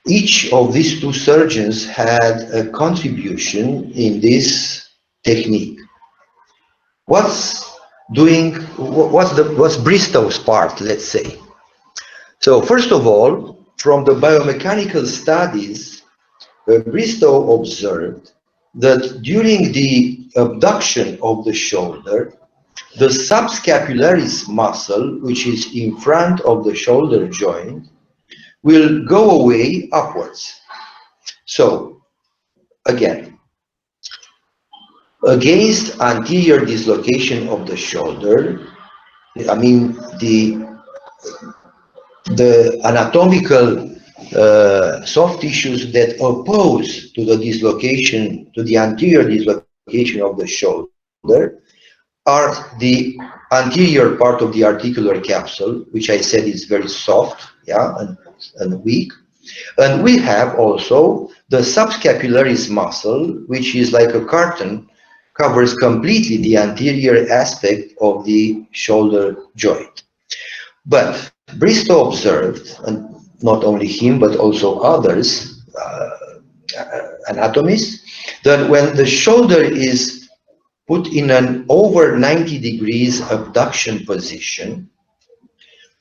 S1: Each of these two surgeons had a contribution in this technique. What's Bristow's part, let's say? So first of all, from the biomechanical studies, Bristow observed that during the abduction of the shoulder, the subscapularis muscle, which is in front of the shoulder joint, will go away upwards. So, again, against anterior dislocation of the shoulder, I mean the anatomical soft tissues that oppose to the dislocation, to the anterior dislocation of the shoulder, are the anterior part of the articular capsule, which I said is very soft, yeah, and weak, And we have also the subscapularis muscle, which is like a curtain, covers completely the anterior aspect of the shoulder joint. But Bristow observed, and not only him, but also others, anatomists, that when the shoulder is put in an over 90 degrees abduction position,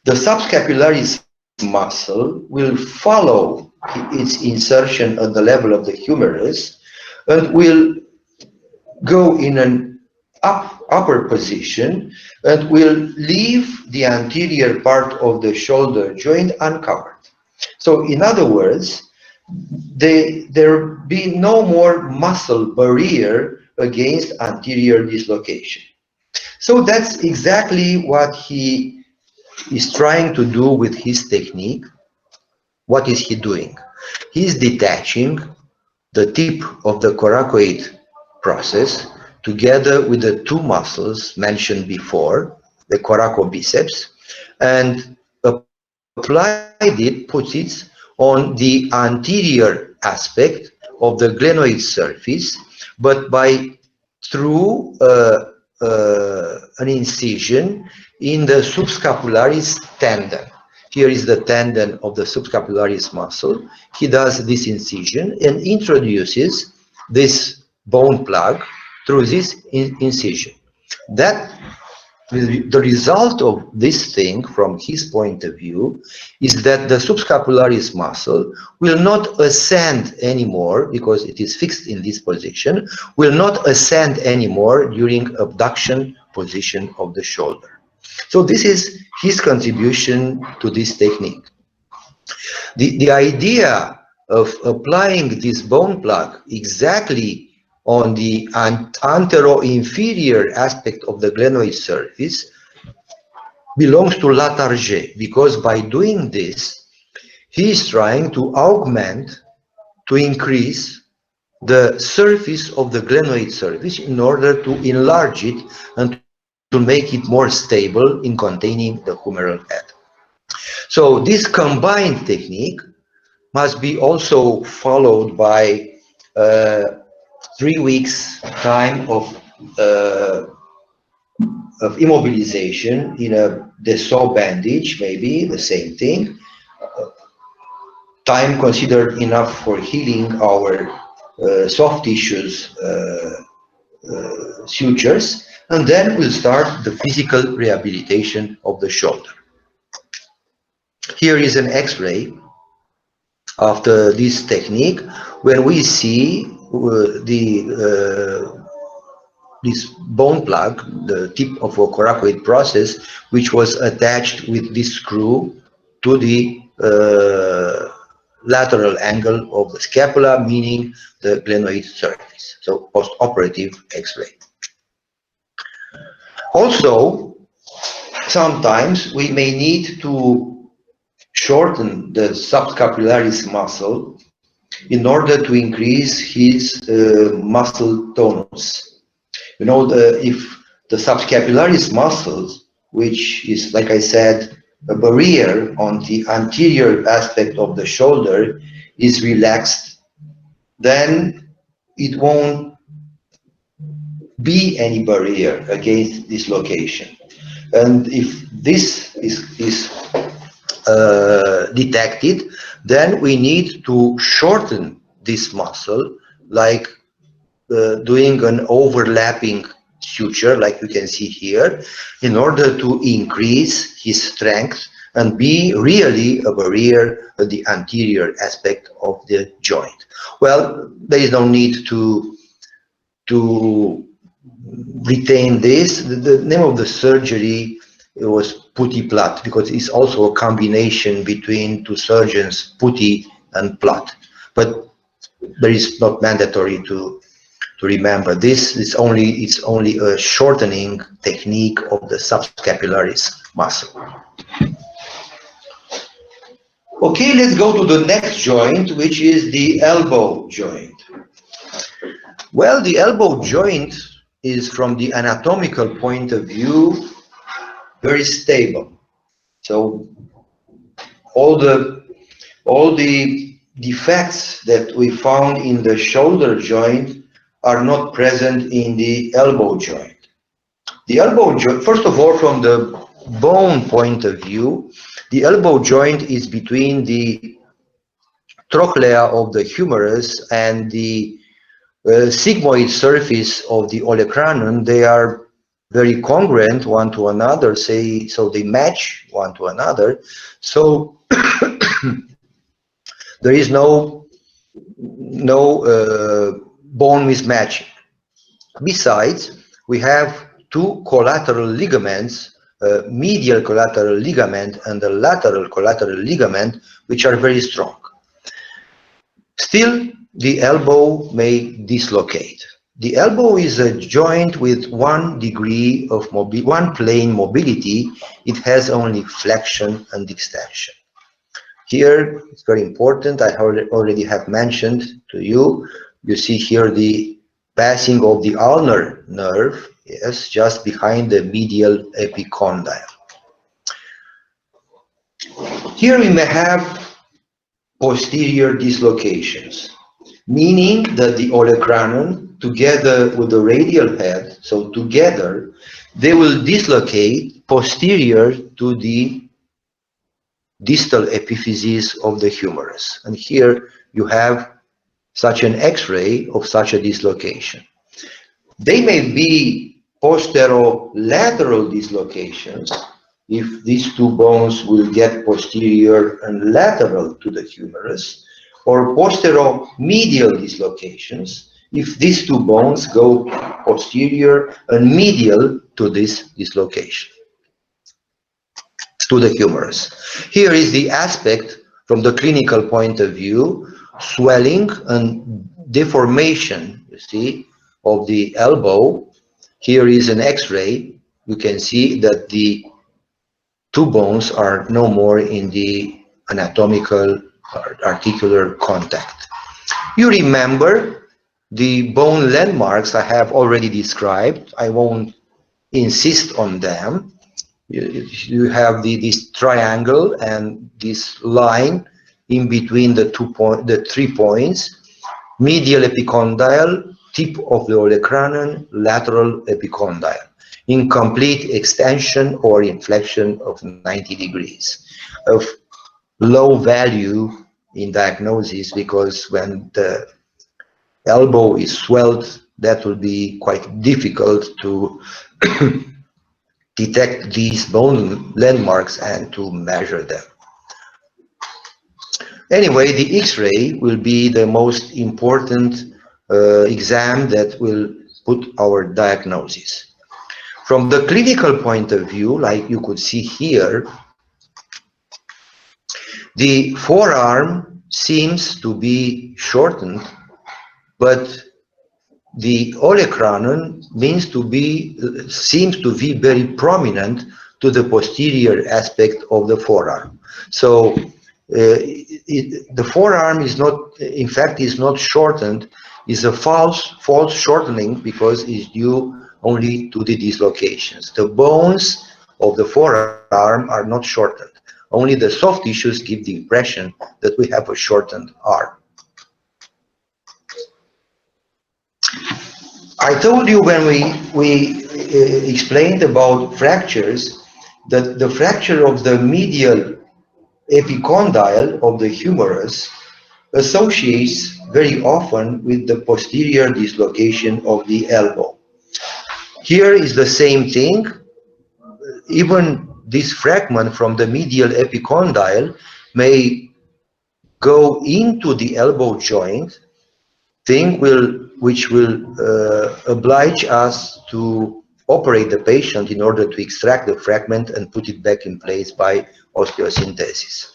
S1: the subscapularis muscle will follow its insertion at the level of the humerus and will go in an upper position and will leave the anterior part of the shoulder joint uncovered. So in other words, there be no more muscle barrier against anterior dislocation. So that's exactly what he is trying to do with his technique. What is he doing? He is detaching the tip of the coracoid process together with the two muscles mentioned before, the coracobiceps, and puts it on the anterior aspect of the glenoid surface, but through an incision in the subscapularis tendon. Here is the tendon of the subscapularis muscle. He does this incision and introduces this bone plug through this incision. That the result of this thing, from his point of view, is that the subscapularis muscle will not ascend anymore, because it is fixed in this position, will not ascend anymore during abduction position of the shoulder. So this is his contribution to this technique. The idea of applying this bone plug exactly on the antero-inferior aspect of the glenoid surface belongs to Latarjet, because by doing this, he is trying to augment, to increase the surface of the glenoid surface in order to enlarge it and to make it more stable in containing the humeral head. So this combined technique must be also followed by 3 weeks time of immobilization in a Dessau bandage, maybe the same thing. Time considered enough for healing our soft tissues sutures, and then we'll start the physical rehabilitation of the shoulder. Here is an X-ray after this technique, when we see this bone plug, the tip of a coracoid process, which was attached with this screw to the lateral angle of the scapula, meaning the glenoid surface. So post-operative X-ray. Also, sometimes we may need to shorten the subscapularis muscle in order to increase his muscle tonus. You know, if the subscapularis muscles, which is, like I said, a barrier on the anterior aspect of the shoulder, is relaxed, then it won't be any barrier against dislocation. And if this is detected, then we need to shorten this muscle, like doing an overlapping suture, like you can see here, in order to increase his strength and be really a barrier at the anterior aspect of the joint. Well, there is no need to retain this. The name of the surgery was Putty Platt, because it's also a combination between two surgeons, Putty and Platt. But there is not mandatory to remember this. It's only a shortening technique of the subscapularis muscle. Okay, let's go to the next joint, which is the elbow joint. Well, the elbow joint is, from the anatomical point of view, very stable. So all the All the defects that we found in the shoulder joint are not present in the elbow joint. The elbow joint, first of all, from the bone point of view, the elbow joint is between the trochlea of the humerus and the sigmoid surface of the olecranon. They are very congruent one to another, say, so they match one to another. So there is no bone mismatching. Besides, we have two collateral ligaments, medial collateral ligament and the lateral collateral ligament, which are very strong. Still, the elbow may dislocate. The elbow is a joint with 1 degree of one plane mobility. It has only flexion and extension. Here, it's very important, I already have mentioned to you, you see here the passing of the ulnar nerve, yes, just behind the medial epicondyle. Here we may have posterior dislocations, meaning that the olecranon, together with the radial head, so together, they will dislocate posterior to the distal epiphysis of the humerus. And here you have such an X-ray of such a dislocation. They may be posterolateral dislocations if these two bones will get posterior and lateral to the humerus, or posteromedial dislocations if these two bones go posterior and medial to this dislocation, to the humerus. Here is the aspect from the clinical point of view, swelling and deformation, you see, of the elbow. Here is an X-ray. You can see that the two bones are no more in the anatomical or articular contact. You remember the bone landmarks I have already described. I won't insist on them. You have this triangle and this line in between the 3 points, medial epicondyle, tip of the olecranon, lateral epicondyle, in complete extension or inflection of 90 degrees, of low value in diagnosis, because when the elbow is swelled, that will be quite difficult to detect these bone landmarks and to measure them. Anyway, the X-ray will be the most important exam that will put our diagnosis. From the clinical point of view, like you could see here, the forearm seems to be shortened, but the olecranon seems to be very prominent to the posterior aspect of the forearm. So the forearm is not, in fact, is not shortened, is a false shortening because it's due only to the dislocations. The bones of the forearm are not shortened. Only the soft tissues give the impression that we have a shortened arm. I told you when we explained about fractures that the fracture of the medial epicondyle of the humerus associates very often with the posterior dislocation of the elbow. Here is the same thing. Even this fragment from the medial epicondyle may go into the elbow joint, which will oblige us to operate the patient in order to extract the fragment and put it back in place by osteosynthesis.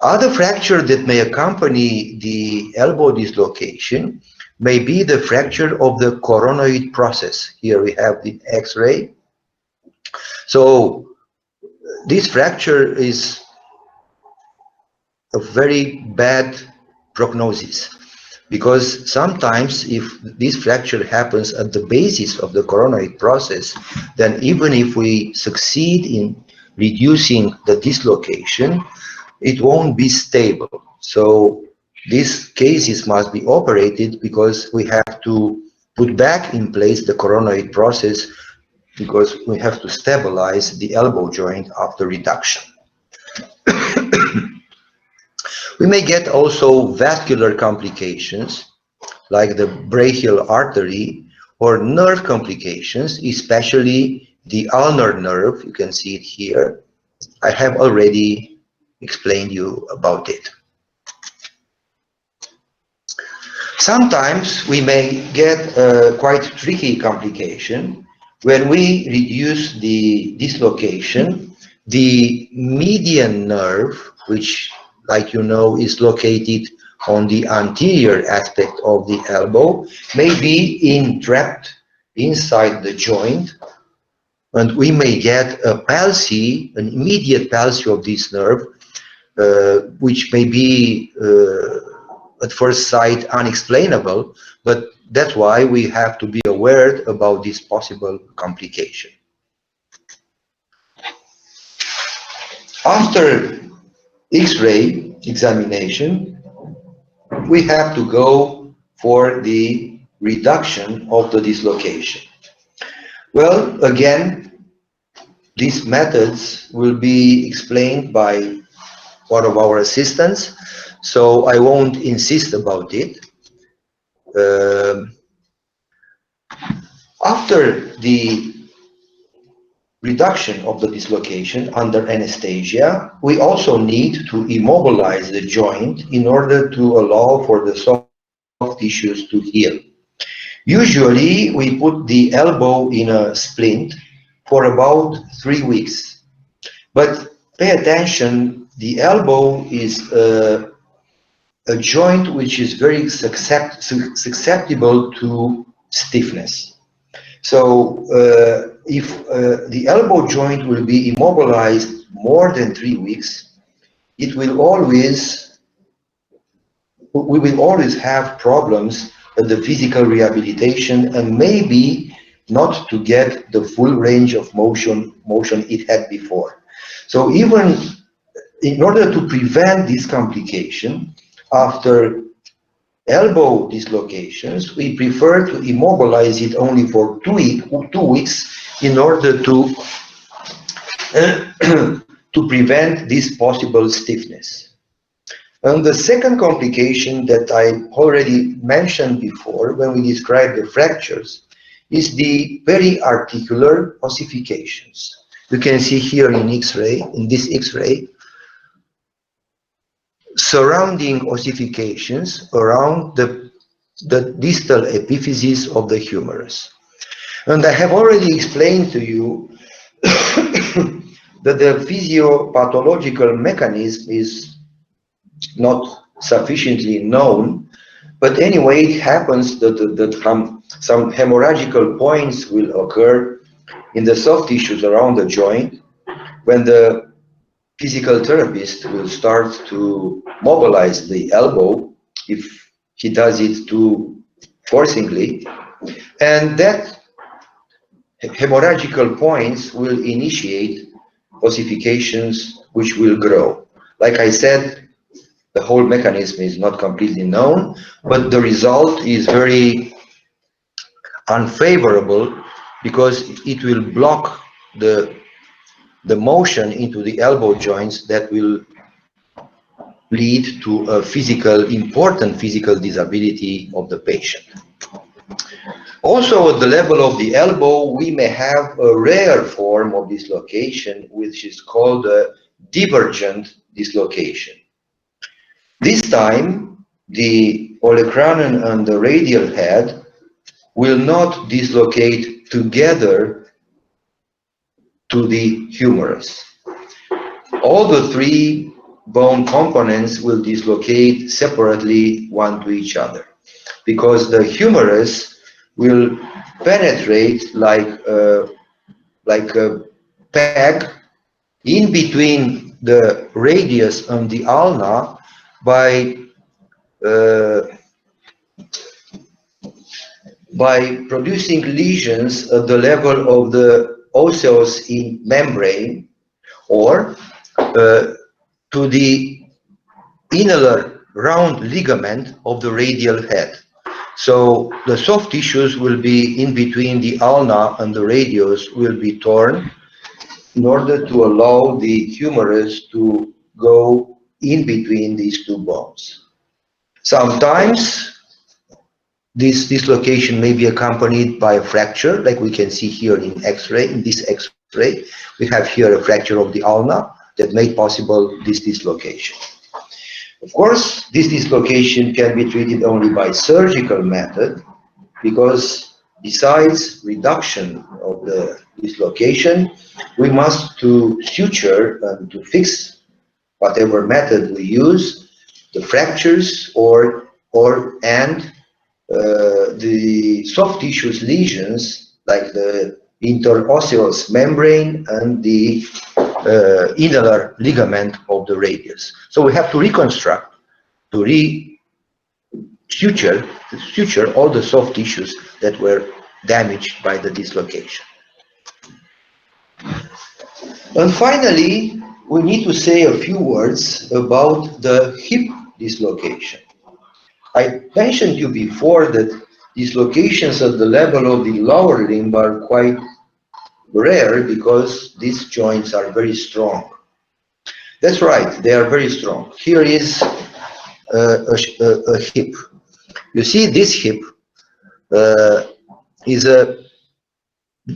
S1: Other fracture that may accompany the elbow dislocation may be the fracture of the coronoid process. Here we have the X-ray. So this fracture is a very bad prognosis, because sometimes if this fracture happens at the basis of the coronoid process, then even if we succeed in reducing the dislocation, it won't be stable. So these cases must be operated because we have to put back in place the coronoid process because we have to stabilize the elbow joint after reduction. We may get also vascular complications like the brachial artery or nerve complications, especially the ulnar nerve. You can see it here. I have already explained you about it. Sometimes we may get a quite tricky complication when we reduce the dislocation. The median nerve, which, like you know, is located on the anterior aspect of the elbow, may be entrapped inside the joint, and we may get a palsy, an immediate palsy of this nerve, which may be at first sight unexplainable, but that's why we have to be aware about this possible complication. After X-ray examination, we have to go for the reduction of the dislocation. Well, again, these methods will be explained by one of our assistants, so I won't insist about it. After the reduction of the dislocation under anesthesia, we also need to immobilize the joint in order to allow for the soft tissues to heal. Usually, we put the elbow in a splint for about 3 weeks. But pay attention, the elbow is a joint which is very susceptible to stiffness. So if the elbow joint will be immobilized more than 3 weeks, it will always, we will always have problems at the physical rehabilitation and maybe not to get the full range of motion it had before. So even in order to prevent this complication, after elbow dislocations, we prefer to immobilize it only for 2 weeks in order to to prevent this possible stiffness. And the second complication that I already mentioned before when we described the fractures is the periarticular ossifications. You can see here in X-ray, in this X-ray, surrounding ossifications around the distal epiphysis of the humerus. And I have already explained to you that the physiopathological mechanism is not sufficiently known, but anyway, it happens that some hemorrhagical points will occur in the soft tissues around the joint when the physical therapist will start to mobilize the elbow if he does it too forcingly, and that hemorrhagical points will initiate ossifications which will grow. Like I said, the whole mechanism is not completely known, but the result is very unfavorable because it will block the motion into the elbow joints that will lead to a important physical disability of the patient. Also, at the level of the elbow, we may have a rare form of dislocation, which is called a divergent dislocation. This time, the olecranon and the radial head will not dislocate together to the humerus. All the 3 bone components will dislocate separately one to each other because the humerus will penetrate like a peg in between the radius and the ulna by producing lesions at the level of the osseous membrane, or to the inner round ligament of the radial head. So the soft tissues will be in between the ulna and the radius will be torn in order to allow the humerus to go in between these two bones. Sometimes this dislocation may be accompanied by a fracture, like we can see here in X-ray. In this X-ray, we have here a fracture of the ulna that made possible this dislocation. Of course, this dislocation can be treated only by surgical method because besides reduction of the dislocation, we must to suture and to fix whatever method we use, the fractures and the soft tissues lesions like the interosseous membrane and the inner ligament of the radius. So we have to reconstruct, to suture all the soft tissues that were damaged by the dislocation. And finally, we need to say a few words about the hip dislocation. I mentioned to you before that dislocations at the level of the lower limb are quite rare because these joints are very strong. That's right, they are very strong. Here is a hip. You see, this hip is a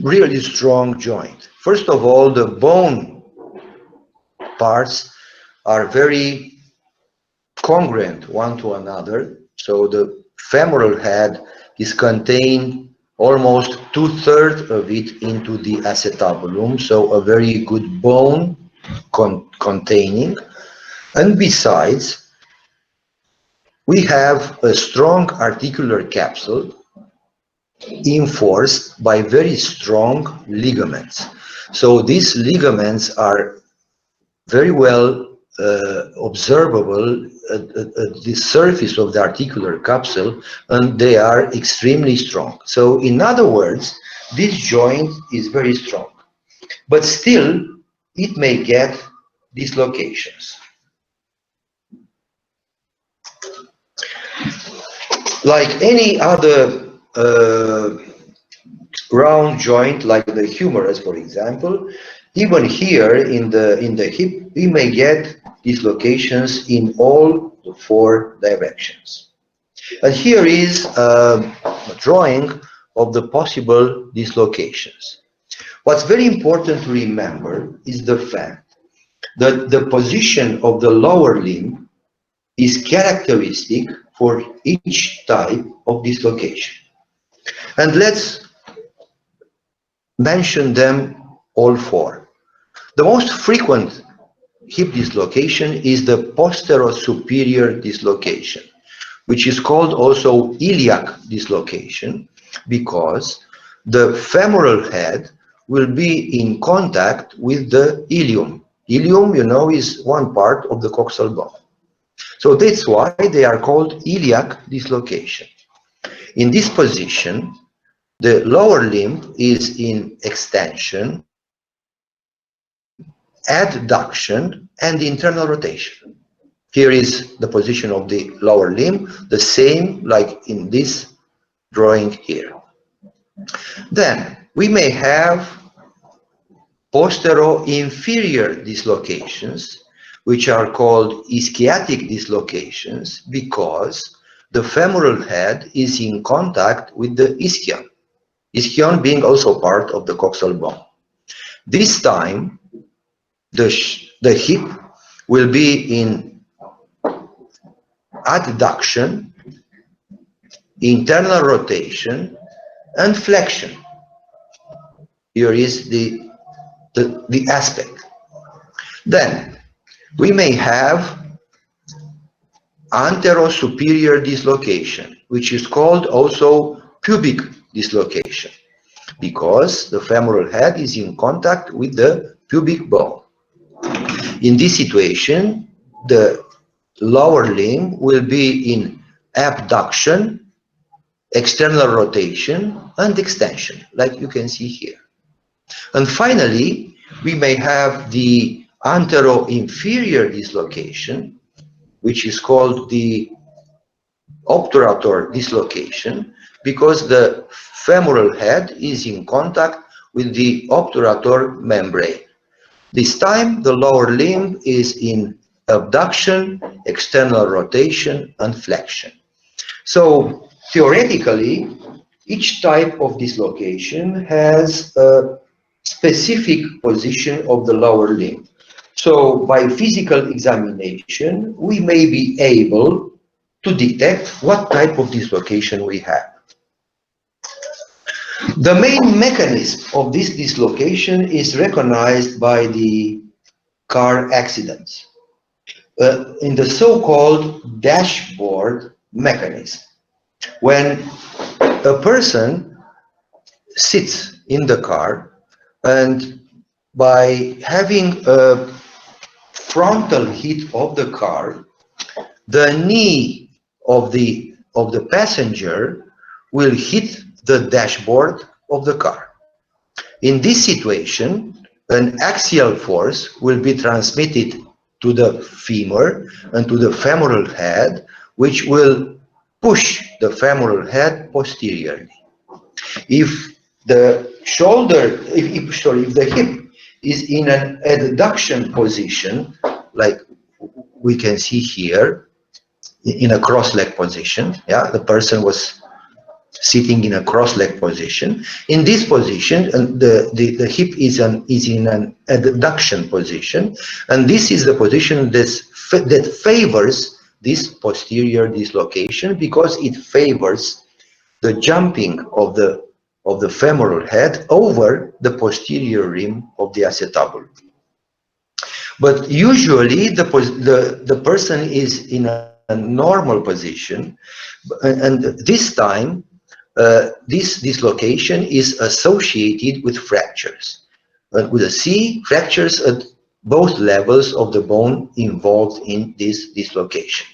S1: really strong joint. First of all, the bone parts are very congruent one to another. So the femoral head is contained almost 2/3 of it into the acetabulum, so a very good bone containing. And besides, we have a strong articular capsule enforced by very strong ligaments. So these ligaments are very well observable at the surface of the articular capsule, and they are extremely strong. So in other words, this joint is very strong, but still it may get dislocations. Like any other round joint, like the humerus, for example, even here in the hip, we may get dislocations in all the 4 directions. And here is a drawing of the possible dislocations. What's very important to remember is the fact that the position of the lower limb is characteristic for each type of dislocation. And let's mention them all 4. The most frequent hip dislocation is the posterior-superior dislocation, which is called also iliac dislocation, because the femoral head will be in contact with the ilium. Ilium, you know, is one part of the coxal bone. So that's why they are called iliac dislocation. In this position, the lower limb is in extension, adduction, and internal rotation. Here is the position of the lower limb, the same like in this drawing here. Then we may have posterior-inferior dislocations, which are called ischiatic dislocations because the femoral head is in contact with the ischion. Ischion being also part of the coxal bone. This time, the hip will be in adduction, internal rotation, and flexion. Here is the aspect. Then we may have antero-superior dislocation, which is called also pubic dislocation, because the femoral head is in contact with the pubic bone. In this situation, the lower limb will be in abduction, external rotation, and extension, like you can see here. And finally, we may have the antero-inferior dislocation, which is called the obturator dislocation, because the femoral head is in contact with the obturator membrane. This time the lower limb is in abduction, external rotation, and flexion. So theoretically, each type of dislocation has a specific position of the lower limb. So by physical examination, we may be able to detect what type of dislocation we have. The main mechanism of this dislocation is recognized by the car accidents in the so-called dashboard mechanism. When a person sits in the car and by having a frontal hit of the car, the knee of the passenger will hit the dashboard of the car. In this situation, an axial force will be transmitted to the femur and to the femoral head, which will push the femoral head posteriorly. If the shoulder, if the hip is in an adduction position, like we can see here, in a cross-leg position, yeah, the person was sitting in a cross-leg position. In this position, the hip is in an adduction position, and this is the position that favors this posterior dislocation, because it favors the jumping of the femoral head over the posterior rim of the acetabulum. But usually the person is in a normal position, and this time this dislocation is associated with fractures. With a C, fractures at both levels of the bone involved in this dislocation.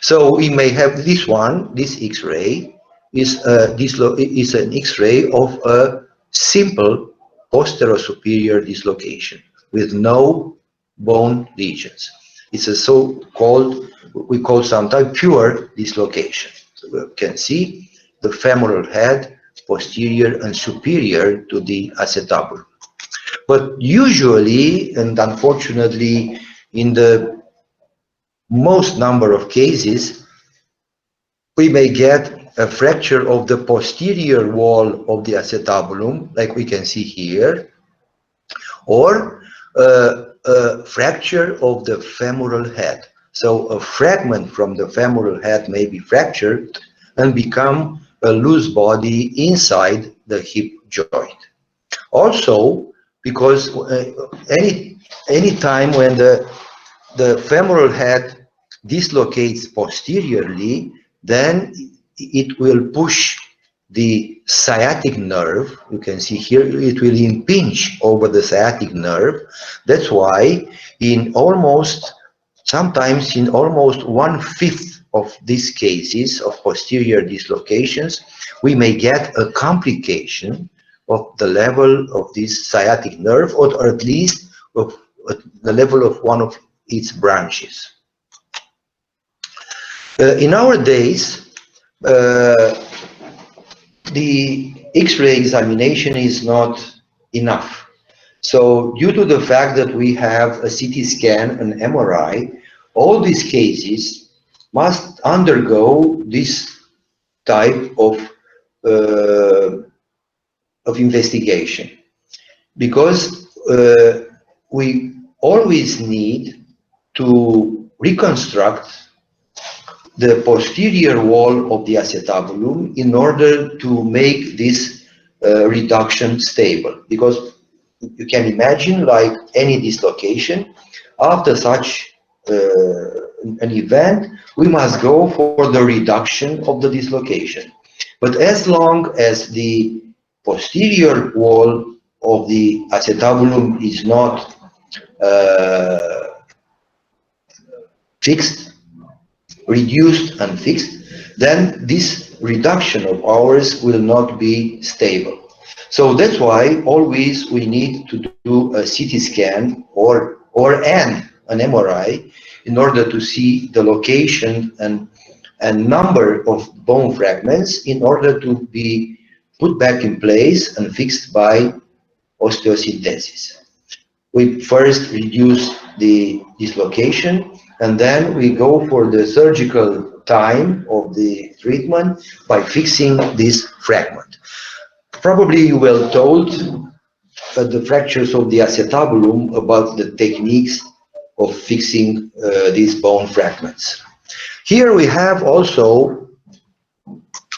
S1: So we may have this one, this X-ray is an X-ray of a simple posterior-superior dislocation with no bone lesions. It's a so-called, we call sometimes pure dislocation. So we can see the femoral head posterior and superior to the acetabulum. But usually, and unfortunately, in the most number of cases, we may get a fracture of the posterior wall of the acetabulum, like we can see here, or a fracture of the femoral head. So a fragment from the femoral head may be fractured and become a loose body inside the hip joint. Also, because any time when the femoral head dislocates posteriorly, then it will push the sciatic nerve. You can see here it will impinge over the sciatic nerve. That's why sometimes in almost 1/5 of these cases of posterior dislocations, we may get a complication of the level of this sciatic nerve, or at least of the level of one of its branches. In our days, the X-ray examination is not enough. So due to the fact that we have a CT scan and MRI, all these cases must undergo this type of investigation, because we always need to reconstruct the posterior wall of the acetabulum in order to make this reduction stable. Because you can imagine, like any dislocation, after such an event, we must go for the reduction of the dislocation. But as long as the posterior wall of the acetabulum is not fixed, reduced and fixed, then this reduction of ours will not be stable. So that's why always we need to do a CT scan or or an MRI in order to see the location and number of bone fragments in order to be put back in place and fixed by osteosynthesis. We first reduce the dislocation, and then we go for the surgical time of the treatment by fixing this fragment. Probably you were told at the fractures of the acetabulum about the techniques of fixing these bone fragments. Here we have also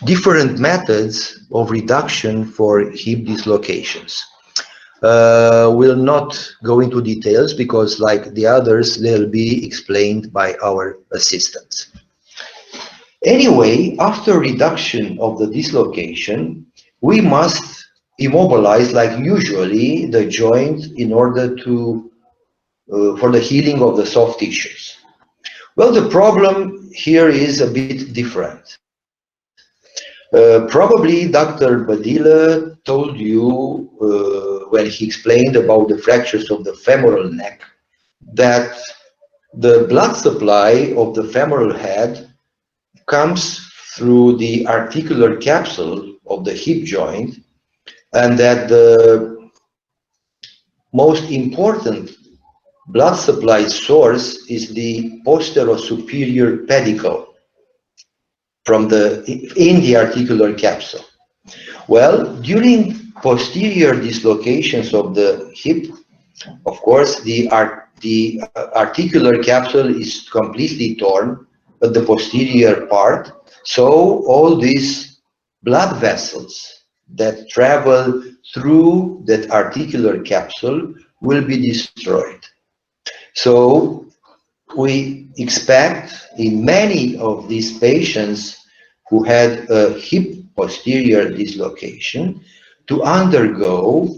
S1: different methods of reduction for hip dislocations. We'll not go into details because, like the others, they'll be explained by our assistants. Anyway, after reduction of the dislocation, we must immobilize, like usually, the joint in order to for the healing of the soft tissues. Well, the problem here is a bit different. Probably Dr. Badila told you when he explained about the fractures of the femoral neck that the blood supply of the femoral head comes through the articular capsule of the hip joint, and that the most important blood supply source is the posterior-superior pedicle in the articular capsule. Well, during posterior dislocations of the hip, of course, the articular capsule is completely torn at the posterior part, so all these blood vessels that travel through that articular capsule will be destroyed. So we expect in many of these patients who had a hip posterior dislocation to undergo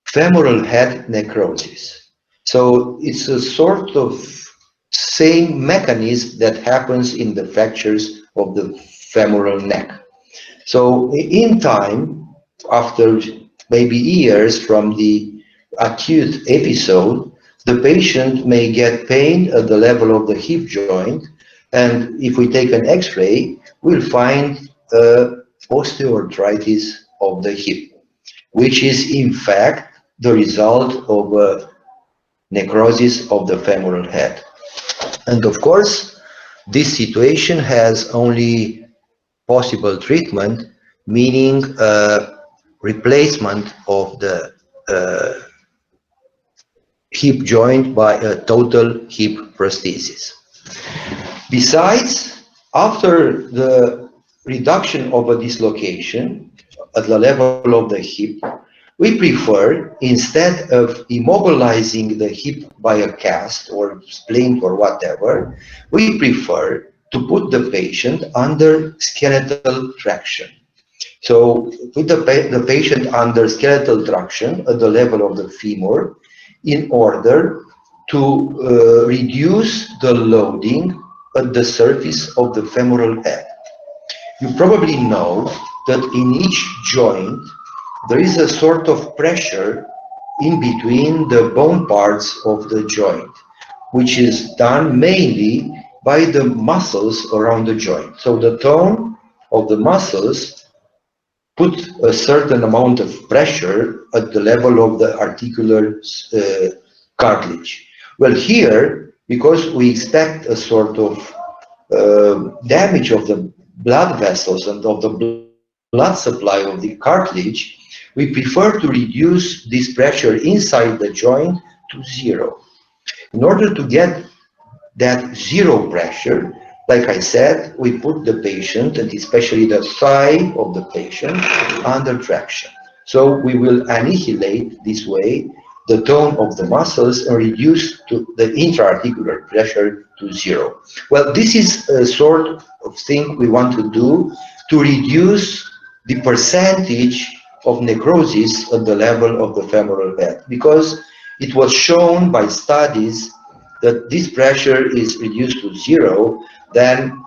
S1: femoral head necrosis. So it's a sort of same mechanism that happens in the fractures of the femoral neck. So in time, after maybe years from the acute episode, the patient may get pain at the level of the hip joint, and if we take an X-ray, we'll find osteoarthritis of the hip, which is in fact the result of a necrosis of the femoral head. And of course, this situation has only possible treatment, meaning replacement of the hip joint by a total hip prosthesis. Besides, after the reduction of a dislocation at the level of the hip, we prefer, instead of immobilizing the hip by a cast or splint or whatever, we prefer to put the patient under skeletal traction. So put the patient under skeletal traction at the level of the femur in order to reduce the loading at the surface of the femoral head. You probably know that in each joint there is a sort of pressure in between the bone parts of the joint, which is done mainly by the muscles around the joint. So the tone of the muscles put a certain amount of pressure at the level of the articular cartilage. Well, here, because we expect a sort of damage of the blood vessels and of the blood supply of the cartilage, we prefer to reduce this pressure inside the joint to zero. In order to get that zero pressure, like I said, we put the patient, and especially the thigh of the patient, under traction. So we will annihilate this way the tone of the muscles and reduce the intra-articular pressure to zero. Well, this is a sort of thing we want to do to reduce the percentage of necrosis at the level of the femoral head, because it was shown by studies that this pressure is reduced to zero, then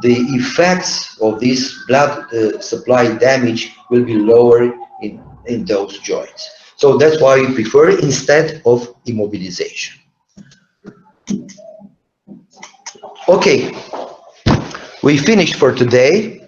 S1: the effects of this blood supply damage will be lower in those joints. So that's why we prefer instead of immobilization. Okay, we finished for today.